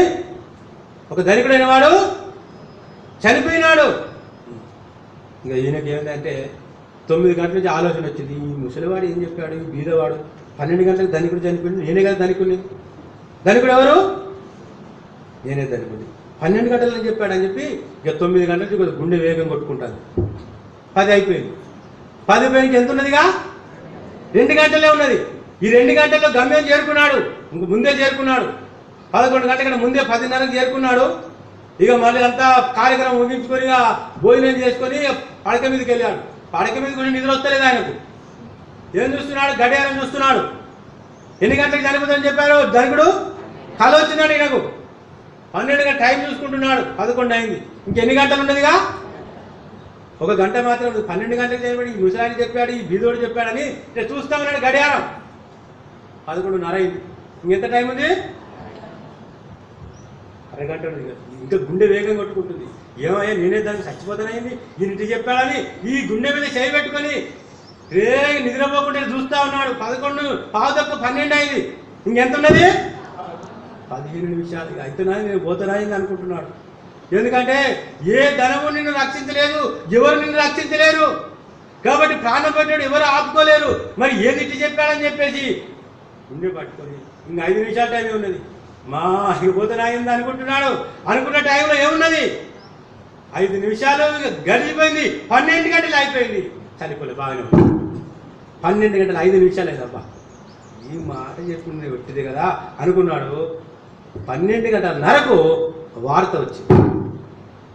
ఒక ధనికుడైన వాడు చనిపోయినాడు. ఇంకా ఈయనకి ఏమిటంటే 9 గంటల నుంచి ఆలోచన వచ్చింది. ఈ ముసలివాడు ఏం చెప్పాడు, ఈ బీదవాడు 12 గంటలకు ధనికుడు చనిపోయింది, నేనే కదా ధనికుడిని. ధనికుడు ఎవరు? నేనే ధనికుడిని. 12 గంటలని చెప్పాడని చెప్పి ఇక 9 గంటల నుంచి గుండె వేగం కొట్టుకుంటాను. 10 అయిపోయింది. 10 అయిపోయినకి ఎంత ఉన్నదిగా? 2 గంటలే ఉన్నది. ఈ 2 గంటల్లో గమ్యం చేరుకున్నాడు. ఇంక ముందే చేరుకున్నాడు. 11 గంటల కంటే ముందే 10:30కి చేరుకున్నాడు. ఇక మళ్ళీ అంతా కార్యక్రమం ముగించుకొని భోజనం చేసుకొని పడక మీదకి వెళ్ళాడు. పడక మీద కొంచెం నిద్ర వస్తలేదు ఆయనకు. ఏం చూస్తున్నాడు? గడియారం చూస్తున్నాడు. ఎన్ని గంటలకు చనిపోతుందని చెప్పారు ధనికుడు? కళ వచ్చినాడు ఈయనకు. 12 గంటల టైం చూసుకుంటున్నాడు. 11 అయింది. ఇంకెన్ని గంటలు ఉన్నదిగా? 1 గంట మాత్రం. 12 గంటలకు చనిపోయి ఈ ముసలాయన చెప్పాడు, ఈ బీదోడు చెప్పాడని చూస్తా ఉన్నాడు. గడియారం 11:30 అయింది. ఇంకెంత టైం ఉంది? అరగంట ఉంది. ఇంకా గుండె వేగం కొట్టుకుంటుంది. ఏమయ్యా, నేనే దానికి చచ్చిపోతానైంది, ఈయన చెప్పాడని ఈ గుండె మీద చేయి పెట్టుకొని నిద్రపోకుండా చూస్తా ఉన్నాడు. 11:15 అయింది. ఇంకెంత ఉన్నది? 15 నిమిషాలు అవుతున్నాయి, నేను పోతున్నాయింది అనుకుంటున్నాడు. ఎందుకంటే ఏ ధనము నిన్ను రక్షించలేదు, ఎవరు నిన్ను రక్షించలేరు. కాబట్టి ప్రాణం పెట్టాడు, ఎవరు ఆపుకోలేరు. మరి ఏది ఇట్టి చెప్పాడని చెప్పేసి గుండె పట్టుకొని ఇంక 5 నిమిషాల టైం ఉన్నది. ఇక పోతున్నాయింది అనుకుంటున్నాడు. అనుకున్న టైంలో ఏమున్నది? 5 నిమిషాలు గడిచిపోయింది. 12 గంటలు అయిపోయింది. చనిపోలేదు. బాగానే ఉంది. 12 గంటలు 5 నిమిషాలు అయిందబ్బా, ఈ మాట చెప్పుకునే వచ్చింది కదా అనుకున్నాడు. 12:30కు వార్త వచ్చింది.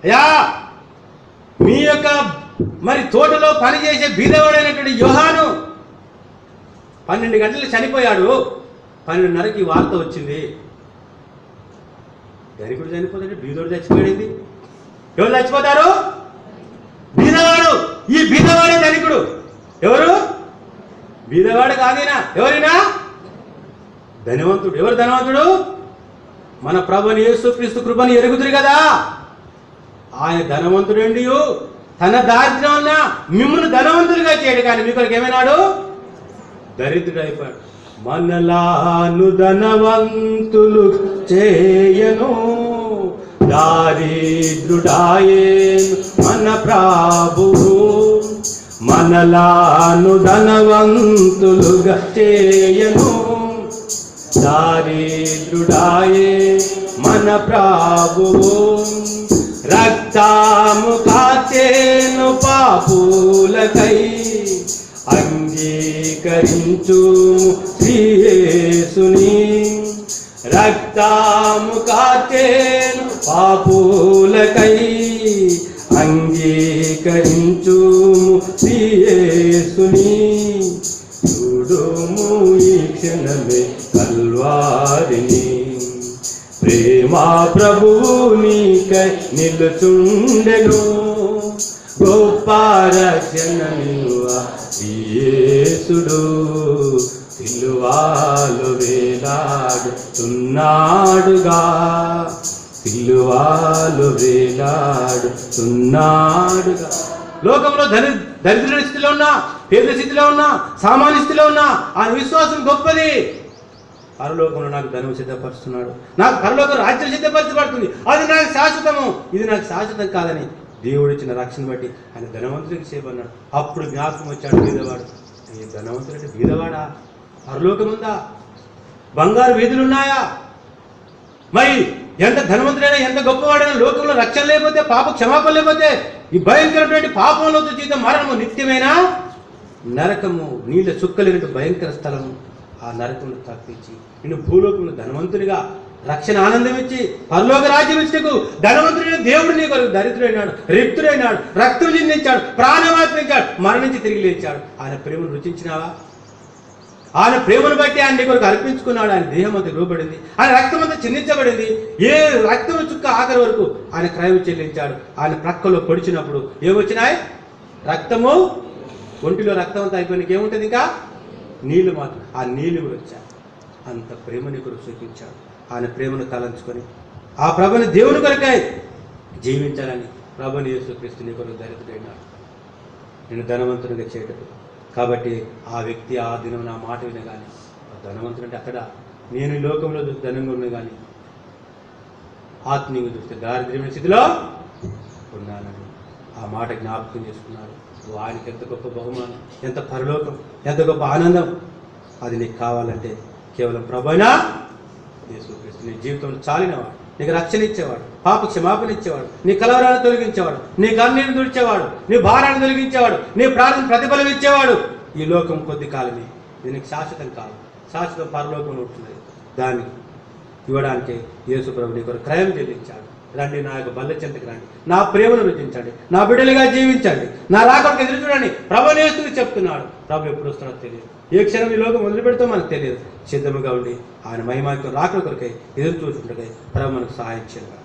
అయ్యా, మీ యొక్క మరి తోటలో పనిచేసే బీదవాడైనటువంటి యోహాను 12 గంటలు చనిపోయాడు. 12:30కి వార్త వచ్చింది. ధనికుడు చనిపోతాడు, బీదోడు చచ్చిపోయింది. ఎవరు చచ్చిపోతారు? బీదవాడు. ఈ బీదవాడే ధనికుడు. ఎవరు? బీదవాడు కాదీనా. ఎవరైనా ధనవంతుడు. ఎవరు ధనవంతుడు? మన ప్రభుని యేసుక్రీస్తు కృపను ఎరుగుదురు కదా. ఆయన ధనవంతుడండి, తన దారిద్ర్యం ఉన్న మిమ్మల్ని ధనవంతులుగా చేయడు, కానీ మీ కొరకు ఏమైనాడు? దరిద్రుడైపోయాడు. మనలాను ధనవంతులు చేయను, దారిద్రుడాయేను మన ప్రభువు. మనలాను ధనవంతులుగా చేయను, దారిద్రుడాయే మన ప్రభువు. రక్తము కాచేను పాపులకై, అంగీకరించు శ్రీ యేసుని. రక్తము కాచేను పాపులకై, అంగీకరించు శ్రీ యేసుని. చూడుము ఈ క్షణమే కల్వారిని, ప్రేమా ప్రభువు నీకై నిలుచుండెను. గొప్ప రక్షణ నిలువా యేసుడు, సిలువలో వేలాడుతున్నాడుగా, సిలువలో వేలాడుతున్నాడుగా. లోకంలో దరిద్రుడి స్థితిలో ఉన్నా, పేద స్థితిలో ఉన్నా, సామాన్య స్థితిలో ఉన్నా ఆ విశ్వాసం గొప్పది. పరలోకంలో నాకు ధనం సిద్ధపరుస్తున్నాడు, నాకు పరలోకం రాజ్యం సిద్ధపరచబడుతుంది, అది నాకు శాశ్వతము, ఇది నాకు శాశ్వతం కాదని దేవుడు ఇచ్చిన రక్షణ బట్టి ఆయన ధనవంతుడికి చేయబడినాడు. అప్పుడు జ్ఞాపకం వచ్చాడు బీదవాడు. ఈ ధనవంతుడంటే బీదవాడా? పరలోకం ఉందా? బంగారు వీధులు ఉన్నాయా? మరి ఎంత ధనవంతుడైనా, ఎంత గొప్పవాడైనా లోకంలో రక్షణ లేకపోతే, పాప క్షమాపణ లేకపోతే, ఈ భయంకరమైనటువంటి పాపంలో జీవితం మరణము, నిత్యమైన నరకము, నీళ్ళ చుక్కలేనట్టు భయంకర స్థలము, ఆ నరకమును తప్పించి నిన్ను భూలోకంలో ధనవంతుడిగా రక్షణ ఆనందం ఇచ్చి పరలోక రాజ్యం ఇచ్చటకు ధనవంతుడైన దేవుడు నీ కొరకు దరిద్రుడైనాడు, రిక్తుడైనాడు, రక్తం చిందించాడు, ప్రాణం అర్పించాడు, మరణించి తిరిగి లేచాడు. ఆయన ప్రేమను రుచించినావా? ఆయన ప్రేమను బట్టి ఆయన నీ కొరకు అర్పించుకున్నాడు. ఆయన దేహం అంతా రూపడింది, ఆయన రక్తం అంతా చిందించబడింది. ఏ రక్తం చుక్క ఆఖరి వరకు ఆయన క్రయం చెల్లించాడు. ఆయన ప్రక్కలో పొడిచినప్పుడు ఏమొచ్చినాయి? రక్తము, ఒంటిలో రక్తం అంతా అయిపోయినాక ఏముంటుంది? ఇంకా నీళ్లు మాత్రం. ఆ నీళ్లు కూడా వచ్చాయి. అంత ప్రేమని కొరకు చూపించాడు. ఆయన ప్రేమను తలంచుకొని ఆ ప్రభుని దేవుని కొరకై జీవించాలని ప్రభుని యేసుక్రీస్తు నీ కొరకు దరిద్రుడైనాడు, నేను ధనవంతునిగా చేయటకు. కాబట్టి ఆ వ్యక్తి ఆ దినం నా మాట వినగానే, ధనవంతుడు అంటే అక్కడ నేను ఈ లోకంలో చూస్తే ధనంగా ఉన్నా కానీ ఆత్మీయంగా చూస్తే దారిద్ర్యమైన స్థితిలో ఉన్నానని ఆ మాట జ్ఞాపకం చేసుకున్నాడు. ఆయనకి ఎంత గొప్ప బహుమానం, ఎంత పరలోకం, ఎంత గొప్ప ఆనందం. అది నీకు కావాలంటే కేవలం ప్రభువైన యేసుక్రీస్తు నీ జీవితంలో చాలినవాడు, నీకు రక్షణ ఇచ్చేవాడు, పాప క్షమాపణ ఇచ్చేవాడు, నీ కలవరాన్ని తొలగించేవాడు, నీ కన్నీరు తుడిచేవాడు, నీ భారాన్ని తొలగించేవాడు, నీ ప్రార్థన ప్రతిఫలం ఇచ్చేవాడు. ఈ లోకం కొద్ది కాలమే, దీనికి శాశ్వతం కాదు, శాశ్వతం పరలోకం ఉంటుంది. దాన్ని ఇవ్వడానికి యేసు ప్రభు నీ కొరకు క్రయం చెల్లించాడు. రండి నా యొక్క బల్ల చెంతకి రండి, నా ప్రేమను రుచించండి, నా బిడ్డలుగా జీవించండి, నా రాకడికి ఎదురు చూడండి. ప్రభు యేసు చెప్తున్నాడు. ప్రభు ఎప్పుడు వస్తున్నాడో తెలియదు, ఏ క్షణం ఈ లోకం వదిలిపెడితే మనకు తెలియదు. సిద్ధముగా ఉండి ఆయన మహిమాతో రాకడ కొరకై ఎదురు చూసుకుంటే ప్రభు మనకు సహాయం చేయాలి.